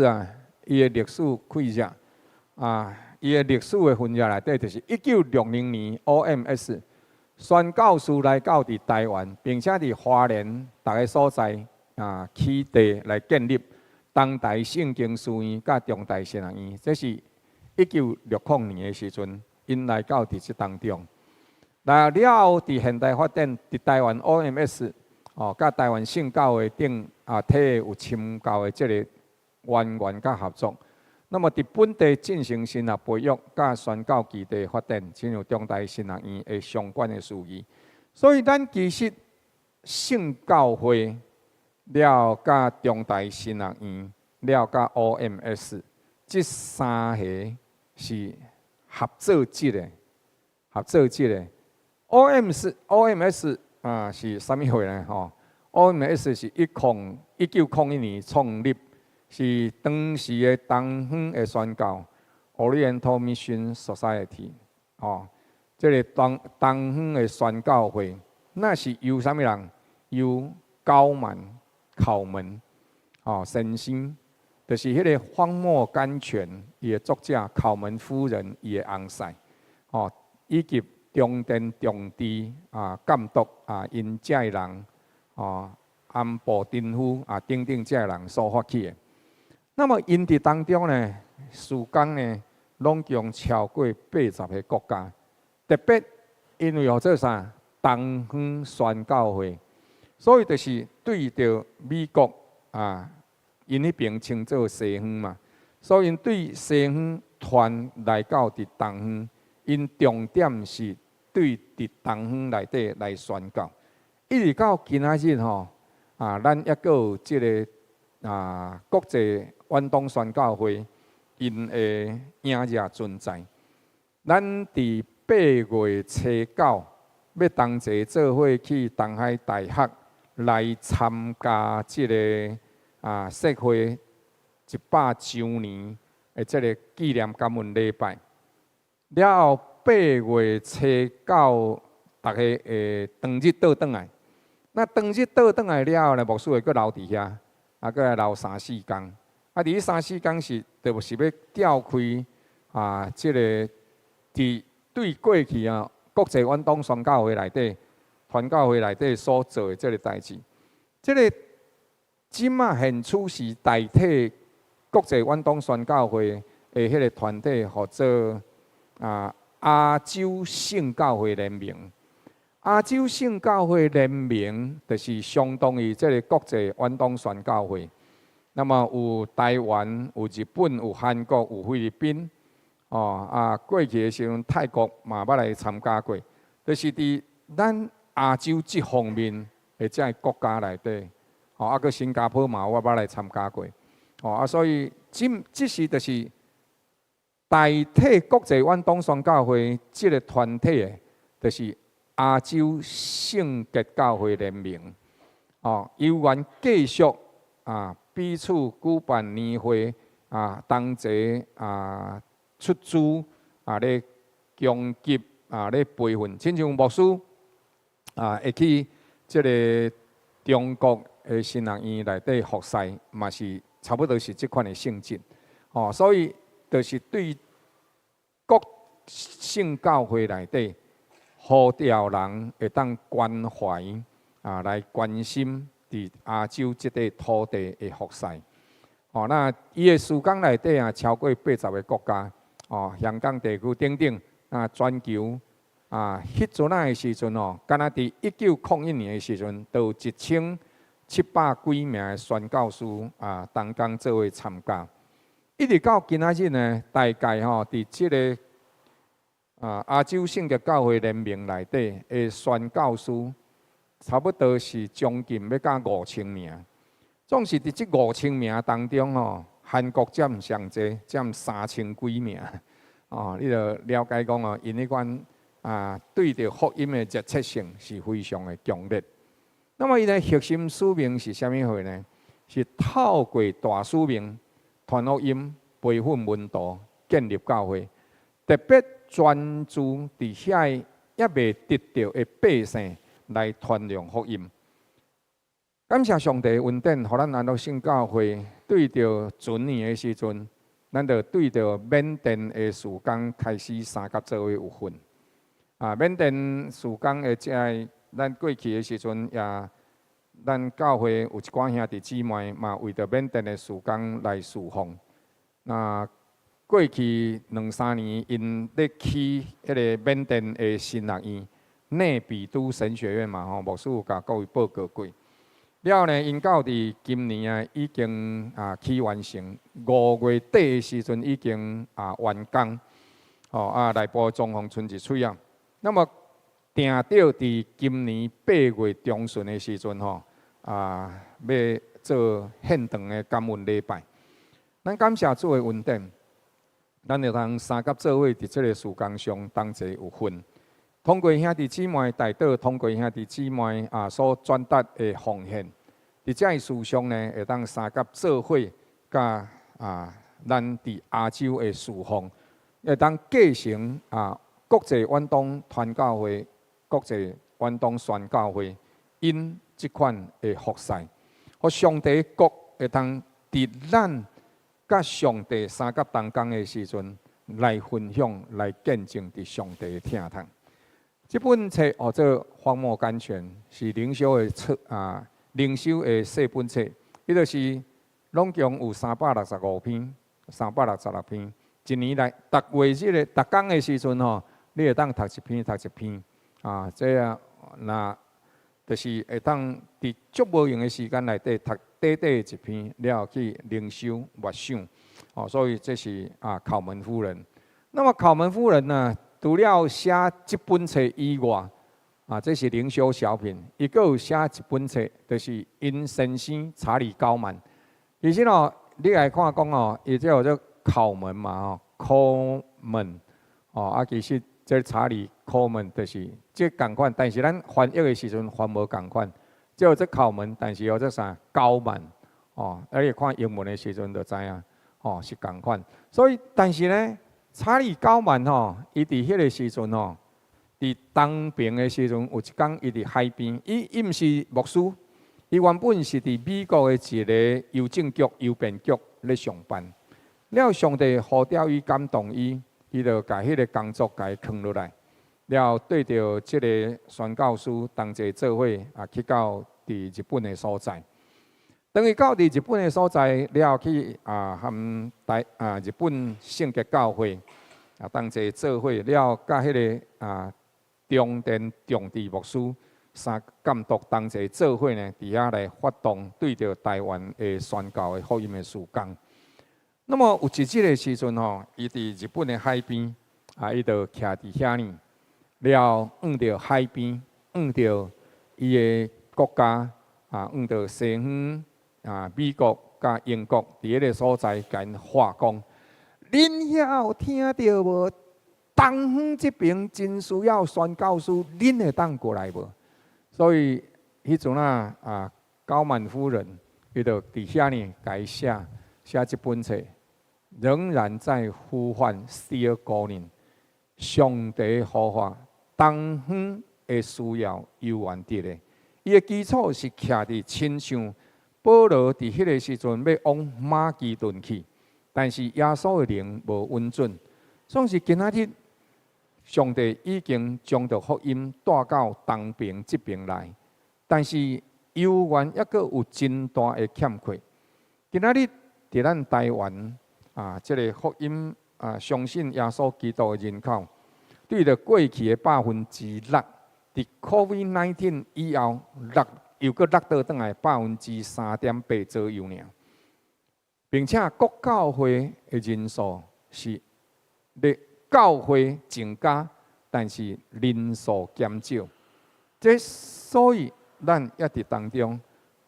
啊，伊的历史开始啊，伊的历史的分野内底就是1960年 OMS 宣教士来到伫台湾，并且伫花莲逐个所在啊起地来建立当代圣经书院甲中大神学院，这是1960年的时阵，因来到伫即当中。来了伫现代发展，伫台湾 OMS 哦，甲台湾圣教会顶啊，体有深厚的即个渊源甲合作。那么伫本地进行神学培育，甲宣教基地发展，进入中大神学院的相关的事宜。所以咱其实圣教会了甲中大神学院了甲 OMS 这三个是合作制的，合作制的。OMS 啊是啥物货呢？吼 ，OMS 是1901年创立，是当时的东方的宣教 Oriental Mission Society， 哦，这个东方的宣教会，那是由啥物人？由高满、考门，哦，神仙。就是迄个荒漠甘泉，伊的作者考门夫人，伊的翁婿，哦，以及中电中地啊监督啊，因遮的人，哦，安部丁夫啊等等遮的人所发起的。那么因伫当中呢，事工呢，拢共超过80个国家，特别因为做啥？东方宣教会，所以就是对着美国啊。因迄边称作西方嘛，所以因对西方传来到伫东方，因重点是对伫东方内底来宣教。一直到今仔日吼，啊，咱抑个有即个啊国际远东宣教会因的影热存在。咱伫8月初9要同齐做伙去东海大学来参加即个。啊，社会100周年的这个纪念感恩礼拜，了后8月初9，大家当日倒转来。那当日倒转来了后呢，牧师会搁留伫遐，啊，搁来留3-4天。啊，伫3-4天是，就是要调开啊，这个伫对过去啊，国际远东宣教会内底、传教会内底所做的这个代志，这个。即马现处是代替国际远东宣教会迄个团体，叫做亚洲圣教会联盟。亚洲圣教会联盟就是相当于这个国际远东宣教会。那么有台湾、有日本、有韩国、有菲律宾，过去的时候泰国嘛捌来参加过，就是伫咱亚洲这方面的这国家内底，个新加坡嘛我捌来参加过，所以这是就是代替国际远东宣教会这个团体的，就是亚洲圣洁教会联盟，有缘继续彼此举办年会同齐出资咧供给咧培训，亲像牧师会去即个中国的神学院内底服侍，嘛是差不多是即款的性质。所以就是对各圣教会内底呼召人会当关怀来关心伫亚洲即块土地的服侍。那伊的事工内底超过80个国家，香港地区等等，全球迄阵的时阵敢若伫1901年的时阵，都有1700几名的宣教师同工做伙参加。一直到今仔日呢，大概伫即个亚洲圣洁教会联盟内底的宣教师，差不多是将近要到5000名。总是伫这5000名当中韩国占上济，占3000几名。你就了解讲因迄款对着福音的热切性是非常的强烈。那么伊的核心使命是啥物货呢？是透过大使命传福音、培训门徒、建立教会，特别专注伫遐还未得到的百姓来传扬福音。感谢上帝恩典，互咱安乐圣教会对着前年的时阵，咱就对着缅甸的事工开始三甲做伙有份。缅甸事工的即个，咱过去的时阵也，咱教会有一寡兄弟姊妹嘛，为着缅甸的事工来侍奉。那过去2、3年，因咧去迄个缅甸的神学院内比都神学院嘛，牧师有甲各位报告过。了呢，因到伫今年已经去完成，5月底的时阵已经完工，内部装潢剩一喙啊。那么定到伫今年8月中旬的时阵要做现场的感恩礼拜。咱感谢主的恩典，咱就通三甲做伙伫这个事工上同齐有份。通过兄弟姊妹代祷，通过兄弟姊妹所转达的奉献，伫这个事上呢，会当三甲做伙，甲咱伫亚洲的事奉，会当继承国际远东传教会、国际远东宣教会因即款的服侍，互上帝国会当伫咱甲上帝三甲同工的时阵来分享、来见证伫上帝的听堂。这本册叫做《荒漠甘泉》，是灵修的册灵修的细本册，伊就是拢共有365篇、366篇。一年来，逐月即个逐工的时阵你会当读一篇，读一篇这那就是会当伫足无用的时间内底读短短一篇，了后去灵修默想。所以这是考门夫人。那么考门夫人呢？除了写这本册以外，这是灵修小品，伊阁有写一本册，就是因先生查理高曼。其实你来看讲伊这叫做考门嘛考门其实这查理考门就是这共款，但是咱翻译的时阵翻无共款，只有这考门，但是有这啥高曼而且看英文的时阵就知影是共款。所以，但是呢。查理高曼伊伫迄个时阵伫东边的时阵，有一天伊伫海边，伊毋是牧师，伊原本是伫美国的一个邮政局、邮便局咧上班。了上帝呼召伊、感动伊，伊就甲迄个工作甲伊扛落来。了对着即个宣教师同齐做伙去到伫日本的所在。等于到伫日本的所在了去含日本圣洁教会同齐做伙了，甲迄个中田重治牧师三监督同齐做伙呢，伫遐来发动对着台湾的宣教的福音的事工。那么有一日的时阵吼，伊伫日本的海边伊就徛伫遐呢，了望着海边，望着伊的国家望着西方美国甲英国伫迄个所在，甲因话讲：恁遐有听到无？东方这边真需要宣教师，恁会当过来无？所以迄阵高满夫人伊就伫遐呢，甲伊写一本册，仍然在呼唤 ，still calling， 上帝呼唤，东方的需要有完的咧。伊的基础是徛伫亲像保罗伫迄个时阵要往马其顿去，但是耶稣的灵无温准，总是今仔日。上帝已经将着福音带到东边这边来，但是犹原抑阁有真大的欠缺。今仔日伫咱台湾这个福音相信耶稣基督的人口，对着过去的6%，伫 COVID-19 以后又阁落倒转来3.8%左右尔，并且国教会的人数是咧。教会增加，但是人数减少，这所以咱一直当中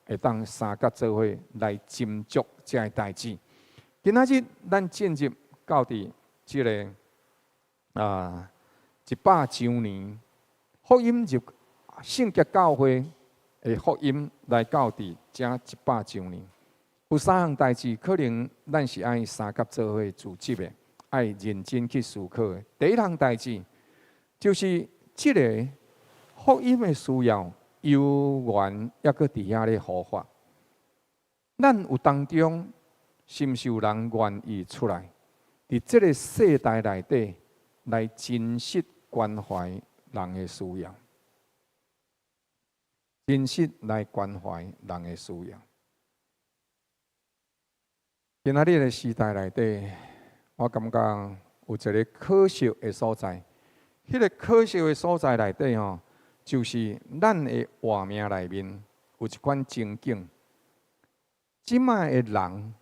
会当三甲做伙来斟酌这个代志。今仔日咱进入到伫这个100周年福音入圣洁教会的福音来到伫这100周年，有3项代志，可能咱是爱三甲做伙组织的。爱认真去思考的。第一项代志，就是这个福音的需要，犹原抑阁伫遐咧呼唤。咱有当中，是毋是有人愿意出来，伫这个世代内底来真实关怀人的需要，真实来关怀人的需要。今仔日的时代内底。我感觉有一个可惜的所在，迄个可惜的所在内底吼，就是咱的活命内面有一款情景。即卖的人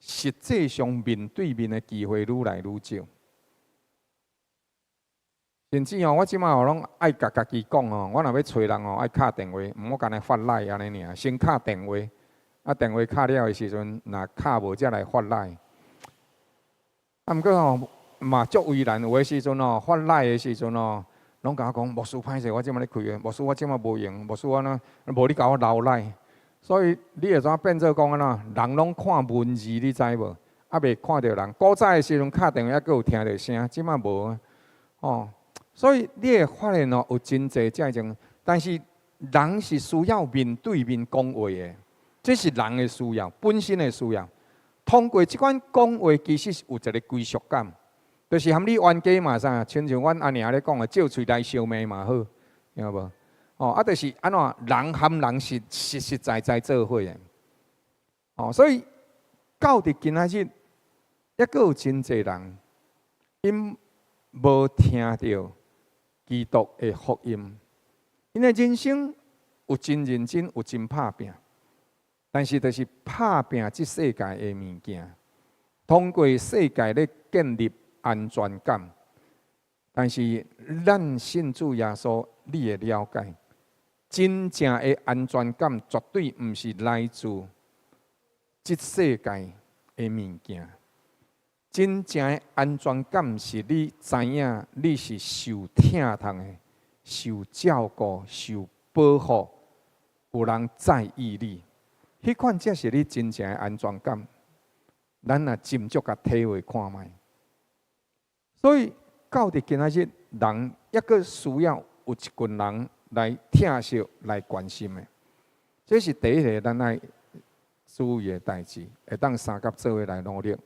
实际上面对面的机会愈来愈少，甚至我即卖拢爱甲家己讲我若要找人爱敲电话，毋好干来发赖安尼尔，先敲电话，电话敲了的时阵，若敲无才来发赖。毋过嘛足为难，有诶时阵发赖诶时阵拢甲我讲，牧师歹势，我即摆咧开诶，牧师我即摆无用，牧师我无你甲我留赖，所以你会怎变做讲人拢看文字，你知无？袂看到人。古早诶时阵敲电话还阁有听到声，即摆无所以你会发现有真济这种，但是人是需要面对面讲话诶，这是人诶需要，本身诶需要。通过即款讲话，其实有一个归属感，就是含你冤家嘛啥，亲像阮阿娘咧讲的，照喙来相骂嘛好，晓无？就是安怎人含人实实在在做伙的。所以到伫今仔日，抑阁有真济人，因无听到基督的福音，因的人生有真认真，有真拍拼。但是，就是拍拼这世界的物件，通过世界咧建立安全感。但是，咱信主耶稣，你会了解，真正的安全感绝对毋是来自这世界的物件。真正的安全感是你知影你是受疼痛的、受照顾、受保护，有人在意你。迄款才是你真正的安全感，咱也斟酌甲体会看卖。所以到伫今仔日，人抑阁需要有一群人来疼惜、来关心的。这是第一个咱爱注意的代志，会当三甲做伙来努力。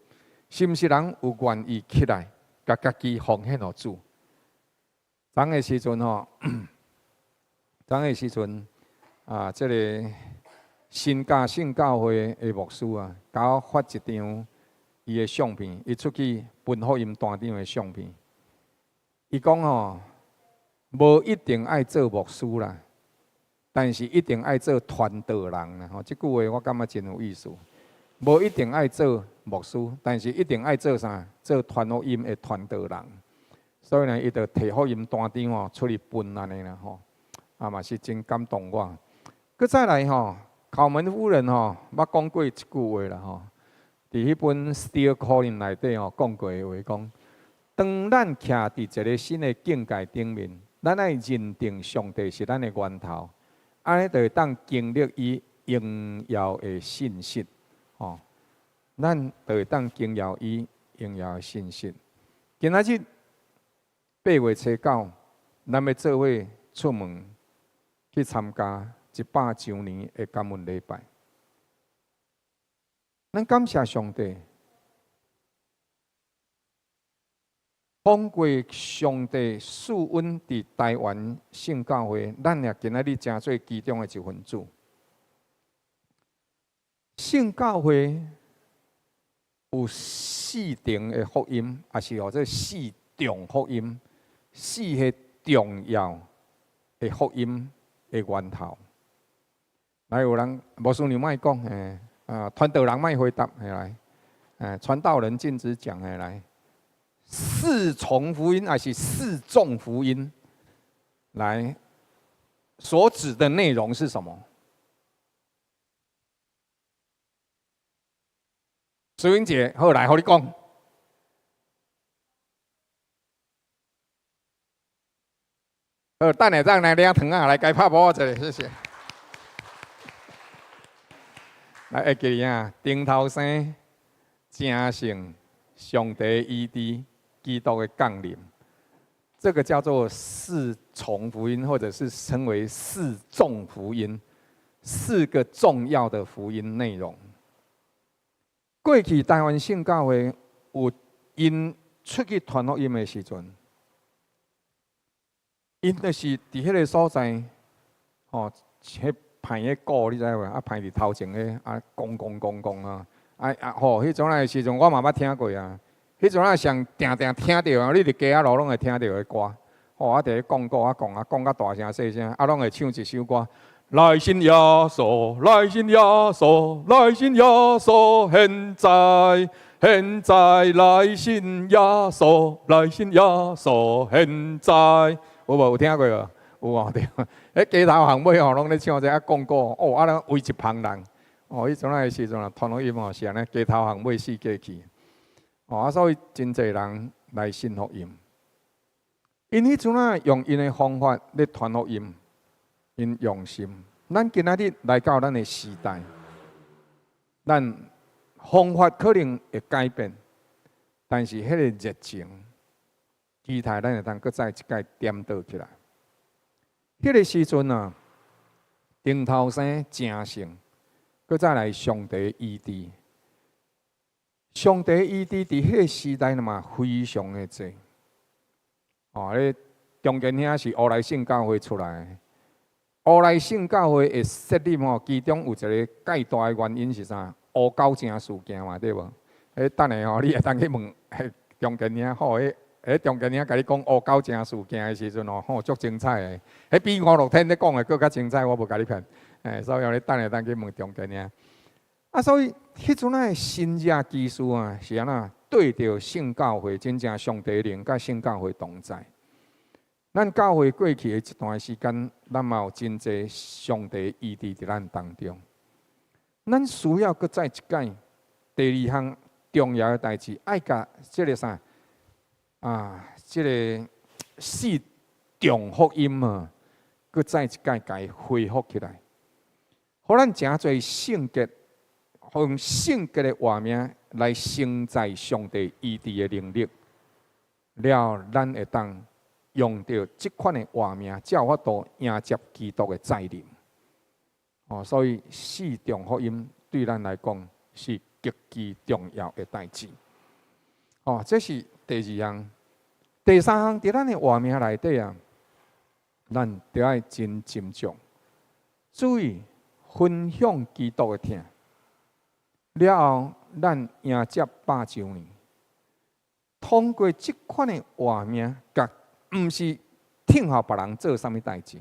是毋是人有愿意起来，甲家己奉献互主？昨个时阵昨个时阵这个。新加信教会的牧师啊，甲我发一张伊的相片，伊出去分福音单张的相片。伊讲吼，无一定爱做牧师啦，但是一定爱做传道人啦。吼，即句话我感觉真有意思。无一定爱做牧师，但是一定爱做啥？做传福音的传道人。所以呢，伊就摕福音单张吼出去分安尼啦吼，啊嘛是真感动我。佮再来吼，考门夫人吼，捌讲过一句话啦吼，伫迄本《Still Calling》内底吼讲过的话，讲当咱徛伫一个新的境界顶面，咱爱认定上帝是咱的源头，安尼就会当经历伊荣耀的信息，吼，咱就会当经历伊荣耀的信息。今仔日8月初9，咱要做伙出门去参加100周年的感恩礼拜。咱感谢上帝，通过上帝赐恩伫台湾圣教会，咱也今仔日真做其中的一份子。圣教会有4重的福音，也是或者4重福音，4个重要的福音的源头。来，有人牧师你莫讲，传道人莫回答，来，传道人禁止讲，来，4重福音还是4重福音？来，所指的内容是什么？苏英姐，好来，和你讲。等下让来领糖啊，来该拍波这里，谢谢。来，会记啊，顶头生、正性、上帝医治、基督的降临，这个叫做4重福音，或者是称为4重福音，4个重要的福音内容。过去台湾圣教会有因出去传福音的时阵，因就是伫迄个所在，吼，迄派个鼓你知无？啊，派伫头前个，啊，讲啊，吼，迄种的时阵我嘛捌听过啊。迄种上定定听到啊，你伫街仔路拢会听到的歌，吼，啊，伫咧讲鼓啊讲甲大声细声，啊，拢会唱一首歌。来信耶稣，来信耶稣，来信耶稣，现在来信耶稣，来信耶稣，现在。有无有听过无？有哦，对。迄街头巷尾吼，拢咧唱这啊讲歌，哦，啊，咱围一旁人，哦，迄阵的时阵啊，传福音哦是安尼，街头巷尾四街去，哦，啊，所以真侪人来信福音。因迄阵啊，用因的方法咧传福音。因用心，咱今仔日来到咱的时代，咱方法可能会改变，但是迄个热情，期待咱会当搁再一届点倒起来。迄个时阵啊，顶头生正性，搁再来上帝医治，上帝医治伫迄个时代嘛非常的多。哦，咧中间遐是乌来圣教会出来的。乌来圣教会的设立吼，其中有一个介大的原因是啥？乌狗证事件嘛，对无？等下吼，你会当去问中间遐吼，中间遐甲你讲乌狗证事件的时阵吼，足精彩的。迄比5、6天咧讲的更较精彩，我无甲你骗。所以你等下当去问中间遐。啊，所以迄阵的新约技术啊，是安那对着圣教会，真正上帝灵甲圣教会同在。咱教会过去的一段时间，咱嘛有真侪上帝医治伫咱当中。咱需要搁再一届。第2项重要的代志，爱甲即个啥即个4重福音啊，搁再一届甲伊恢复起来，互咱诚侪圣洁，用圣洁的画面来承载上帝医治的能力，了咱会当。用到这款的画面，才有法度迎接基督的再临。哦，所以4重福音对咱来讲是极其重要的代志。哦，这是第2项。第3项，伫咱的画面内底啊，咱着爱真斟酌，注意分享基督的疼。了后，咱迎接100周年，通过这款的画面，甲毋是听候别人做啥物代志。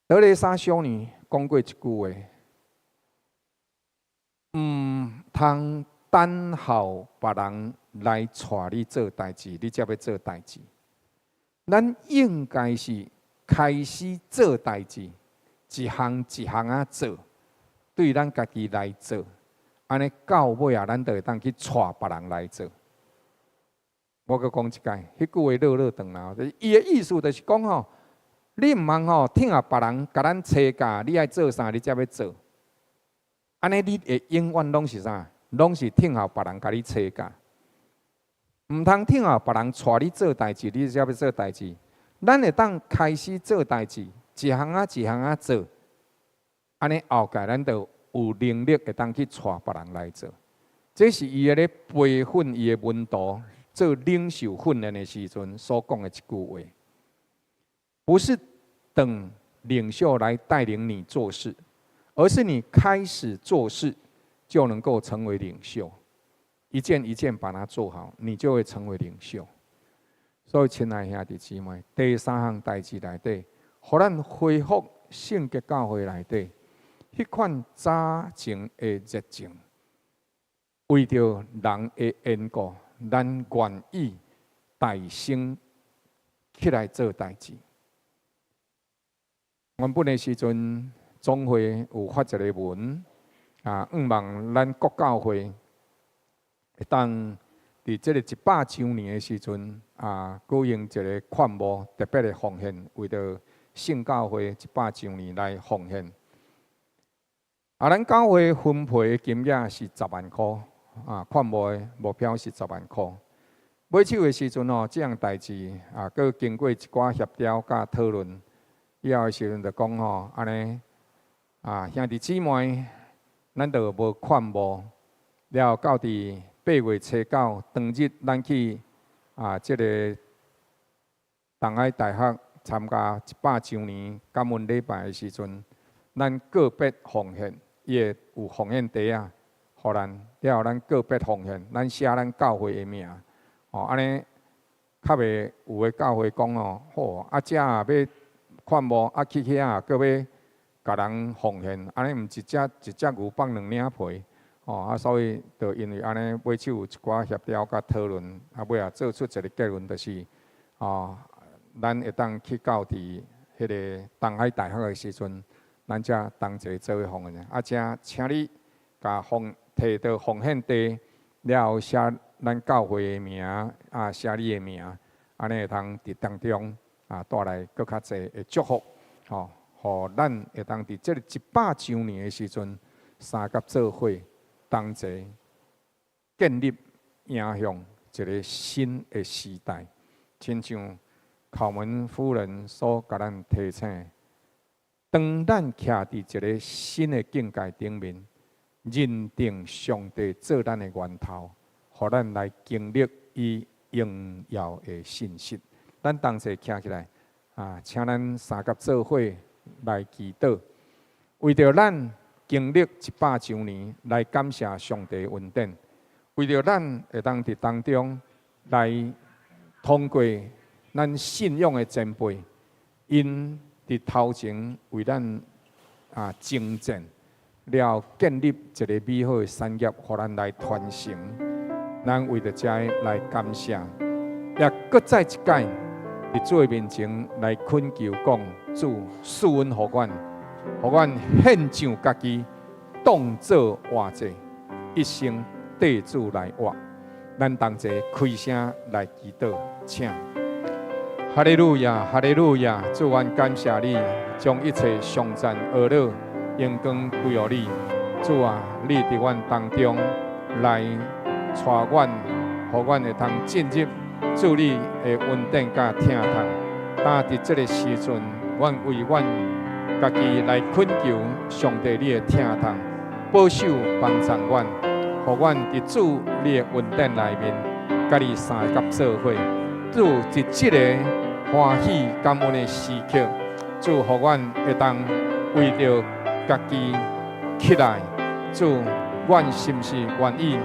德蕾莎修女讲过一句话：通等候别人来带你做代志，你才要做代志。咱应该是开始做代志，一项一项啊做，对咱家己来做，安尼到尾啊，咱就会当去带别人来做。我阁讲一解，迄句话落长啦。伊的意思就是讲吼，你毋通吼听下别人甲咱催教，你爱做啥，你才要做。安尼你会永远拢是啥？拢是听候别人甲你催教。毋通听候别人带你做代志，你才要做代志。咱会当开始做代志，一项啊一项啊做，安尼后盖咱就有能力会当去带别人来做。这是伊咧培训伊的门徒做领袖训练的时阵所讲的一句话，不是等领袖来带领你做事，而是你开始做事就能够成为领袖。一件一件把它做好，你就会成为领袖。所以，亲爱兄弟姊妹，第三项代志内底，互咱恢复圣洁教会内底迄款早前的热情，为着人的缘故，咱愿意大声起来做代志。原本的时阵，总会有发一个文希望咱国教会会当伫这个100周年的时阵举行一个款募特别的奉献，为着圣教会100周年来奉献。咱教会分配的金额是10万块，款募的目标是10万块。买手的时阵这样代志佮经过一寡协调甲讨论以后的时阵，就讲安尼兄弟姊妹，咱就无款募了，到伫8月初9当日，咱去这个东海大学参加100周年感恩礼拜的时阵，咱个别奉献，伊会有奉献袋互咱，了后咱个别奉献，咱写咱教会的名，安尼较袂有的教会讲好遮要款募去搁要甲人奉献，安尼毋一只牛放2领皮。所以就因为安尼，买手有一寡协调甲讨论，尾做出一个结论，就是咱会当去到伫迄个东海大学的时阵，咱才同齐做伙奉献。遮请你甲摕到奉献袋，了后写咱教会的名，写你的名，安尼会通伫当中带来更较侪的祝福，互咱会当伫这个100周年的时阵，三甲做伙。同齐建立迎向一个新的时代，亲像考门夫人所甲咱提醒，当咱徛伫一个新的境界顶面，认定上帝做咱的源头，互咱来经历伊荣耀的信息。咱同齐徛起来，请咱三甲做伙来祈祷，为着咱。经历100周年，来感谢上帝恩典，为着咱会当伫当中来通过咱信仰的前辈，因伫头前为咱征战，了建立一个美好的产业，互咱来传承。咱为着这来感谢，也搁再一届伫主面前来恳求讲，主赐恩互阮。互阮献上家己，当作活祭，一生对主来活。咱同齐开声来祈祷，请。哈利路亚，哈利路亚！主，阮感谢你，将一切颂赞、恶乐、荣光归予你。主啊，你伫阮当中来带阮，互阮会通进入主你的恩典甲疼痛。但伫这个时阵，阮为阮家己来恳求上帝你的疼痛，保守帮助阮，互阮伫主你的恩典内面，甲你三甲做伙，主伫即个欢喜感恩的时刻，主，互阮会当为着家己起来，主，阮是毋是愿意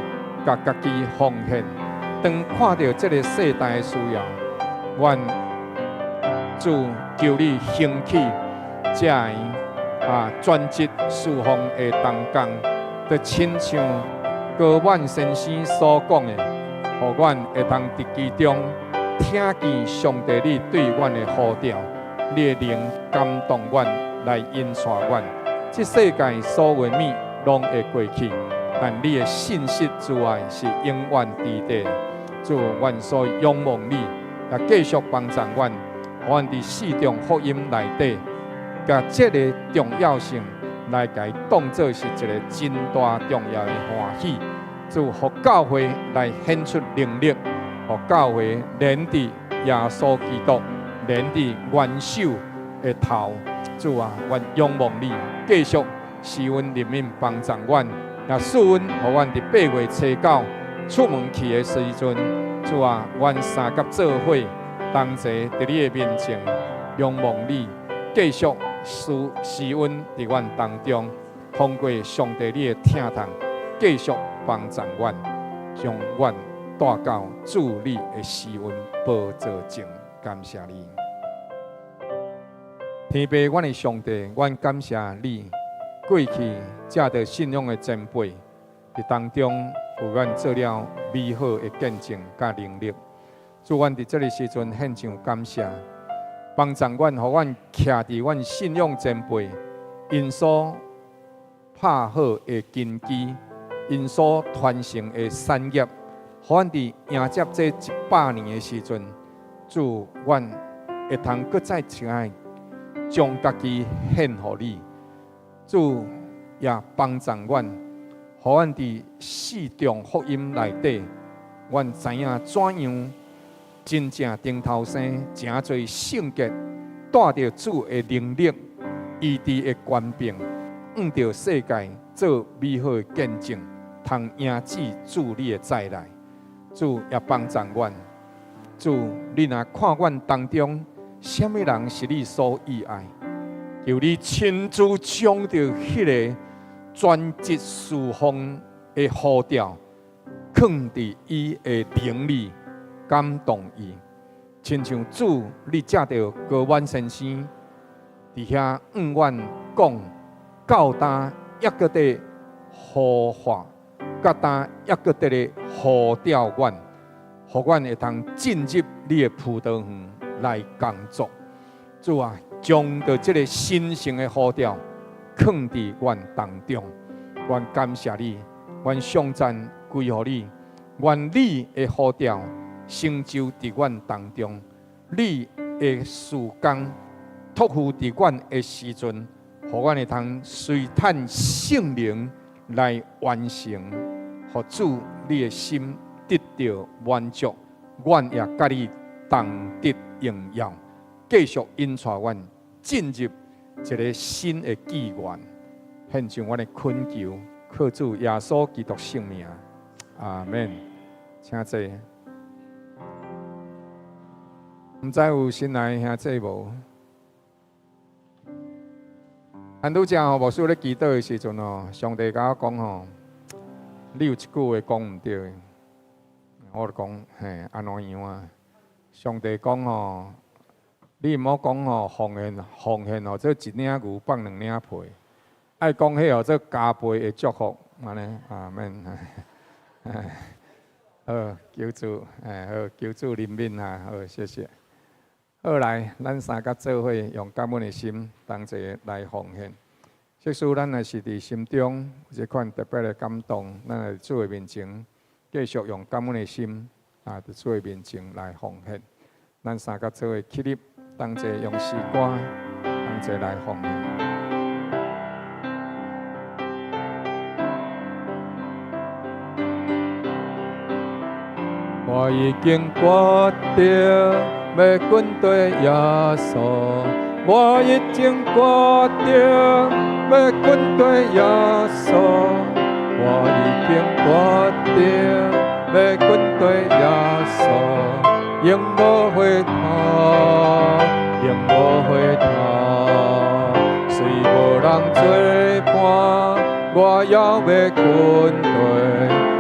甲家己奉献？当看到这个世代的需要，阮主求你兴起这样专职侍奉的同工，就亲像高万先生所讲的，互阮会当伫其中听见上帝你对阮的呼召，你的灵感动阮，来引带阮。这世界所有物拢会过去，但你的信息之外是永远伫地。主，阮所仰望你，也继续帮助阮，阮伫四重福音内底，甲这个重要性来甲伊当作是一个真大重要的欢喜。主，互教会来显出能力，互教会连伫耶稣基督，连伫元首的头。主啊，阮仰望你，继续施恩怜悯帮助阮，也赐恩，互阮伫8月初9出门去的时阵，主啊，阮三甲做伙，同齐伫你的面前，仰望你，继续施恩伫阮当中，通过上帝你的听筒，继续帮助阮，将阮带到主你的施恩宝座前，感谢你。天父，阮的上帝，阮感谢你，过去这着信仰的前辈，伫当中有阮做了美好的见证甲能力。主，阮伫这个时阵献上感谢，帮助阮，互阮徛伫阮信仰前辈因所拍好的根基，因所传承的产业，互阮伫迎接这100年的时阵，主，阮会通搁再亲爱。将家己献予你，主也帮助阮，互阮伫4重福音内底，阮知影怎样真正顶头生诚侪圣洁，带着主的能力、医治的权柄，向着世界做美好的见证，通迎接主你的再来。主也帮助阮，主你若看阮当中。什么人是你所意爱？求你亲自将着迄个专职侍奉的呼召，放伫伊的灵里，感动伊。亲像主，你借着高万先生伫遐向阮讲，教导抑搁伫呼唤，教导抑搁伫咧呼召阮，互阮会通进入你的葡萄园。来工作，主啊，将着这个新生的呼召放伫阮当中，阮感谢你，阮颂赞归予你，愿你的呼召成就伫阮当中，你的事工托付伫阮的时阵，互阮会通随叹圣灵来完成，互主你的心得到满足，阮也甲你同得荣耀，继续引带阮进入一个新的纪元，献上阮的恳求，靠主耶稣基督圣名，阿门。请坐。唔知有新来兄弟无？很拄则牧师咧祈祷的时阵哦，上帝甲我讲吼，你有一句话讲唔对，我就讲嘿，安怎样啊？上帝讲吼，你毋好讲吼奉献吼，做一领牛放2领皮，爱讲迄吼做加倍的祝福，安尼阿门。好，求主，好，求主怜悯哈，好，谢谢。好来，咱三甲做伙用感恩的心，同齐来奉献。即使咱也是伫心中有一款特别的感动，咱来主的面前，继续用感恩的心。伫主的面前来奉献，咱三甲做伙起立，同齐用诗歌，同齐来奉献。我已经决定要跟对耶稣，我已经决定要跟对耶稣，我已经决定。要跟对耶稣，永无回头，永无回头。人作伴，我也要军队。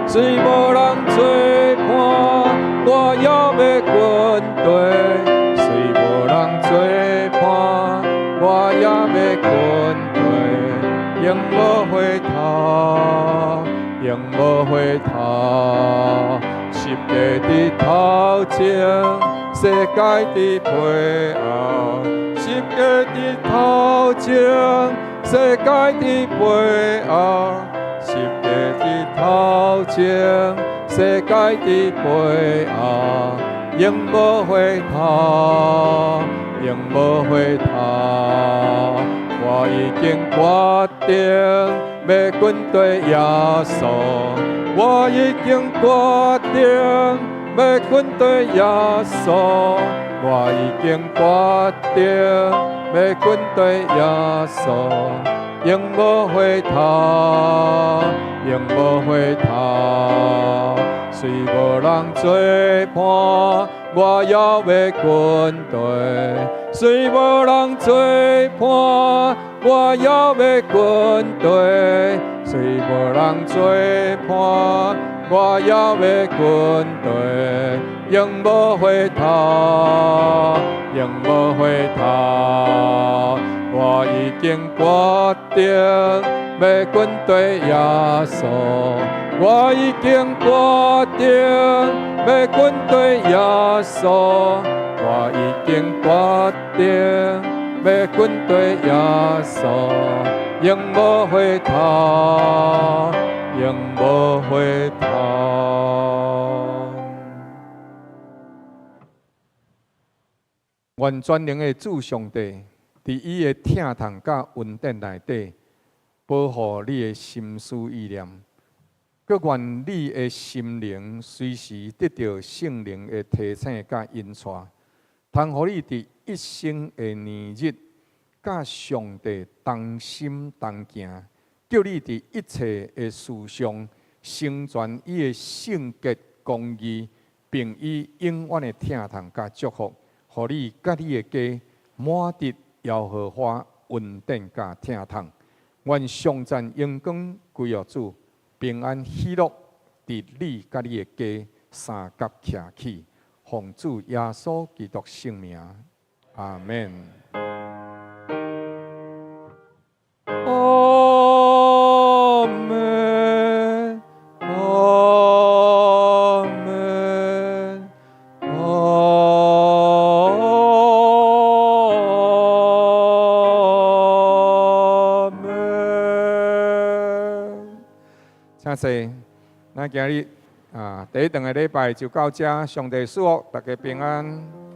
虽无人作伴，我也要军队。虽无人作伴，我也要军队。永无回头，永无回头。十个伫头前，世界伫背后。十个伫头前，世界伫背后。十个伫头前，世界伫背后。永无回头，永无回头。我已经决定要跟对耶稣，我已经决定要跟对耶稣，我已经决定要跟对耶稣，永无回头，永无回头。虽无人作伴，我也要军队。虽无人作伴，我也要军队。虽无人作伴，我也要军队。永无回头，永无回头。我已经决定要跟对耶稣，我已经决定要跟对耶稣，我已经决定要跟对耶稣，永无回头，永无回头。愿全能的主上帝，伫伊的疼痛甲恩典内底，保护你的心思意念，佮愿你的心灵随时得到圣灵的提醒甲引带，通互你伫一生的年日，甲上帝同心同行，叫你伫一切的事上成全伊的圣洁公义，并以永远的疼痛甲祝福，互你甲你的家满得耶和华恩典甲疼痛。愿上赞荣光归于主，平安喜乐伫你甲你的家三角徛起，奉主耶稣基督圣名，阿门。阿门，阿门，阿门。请坐，咱今日第一堂的礼拜就到这，上帝祝福大家平安。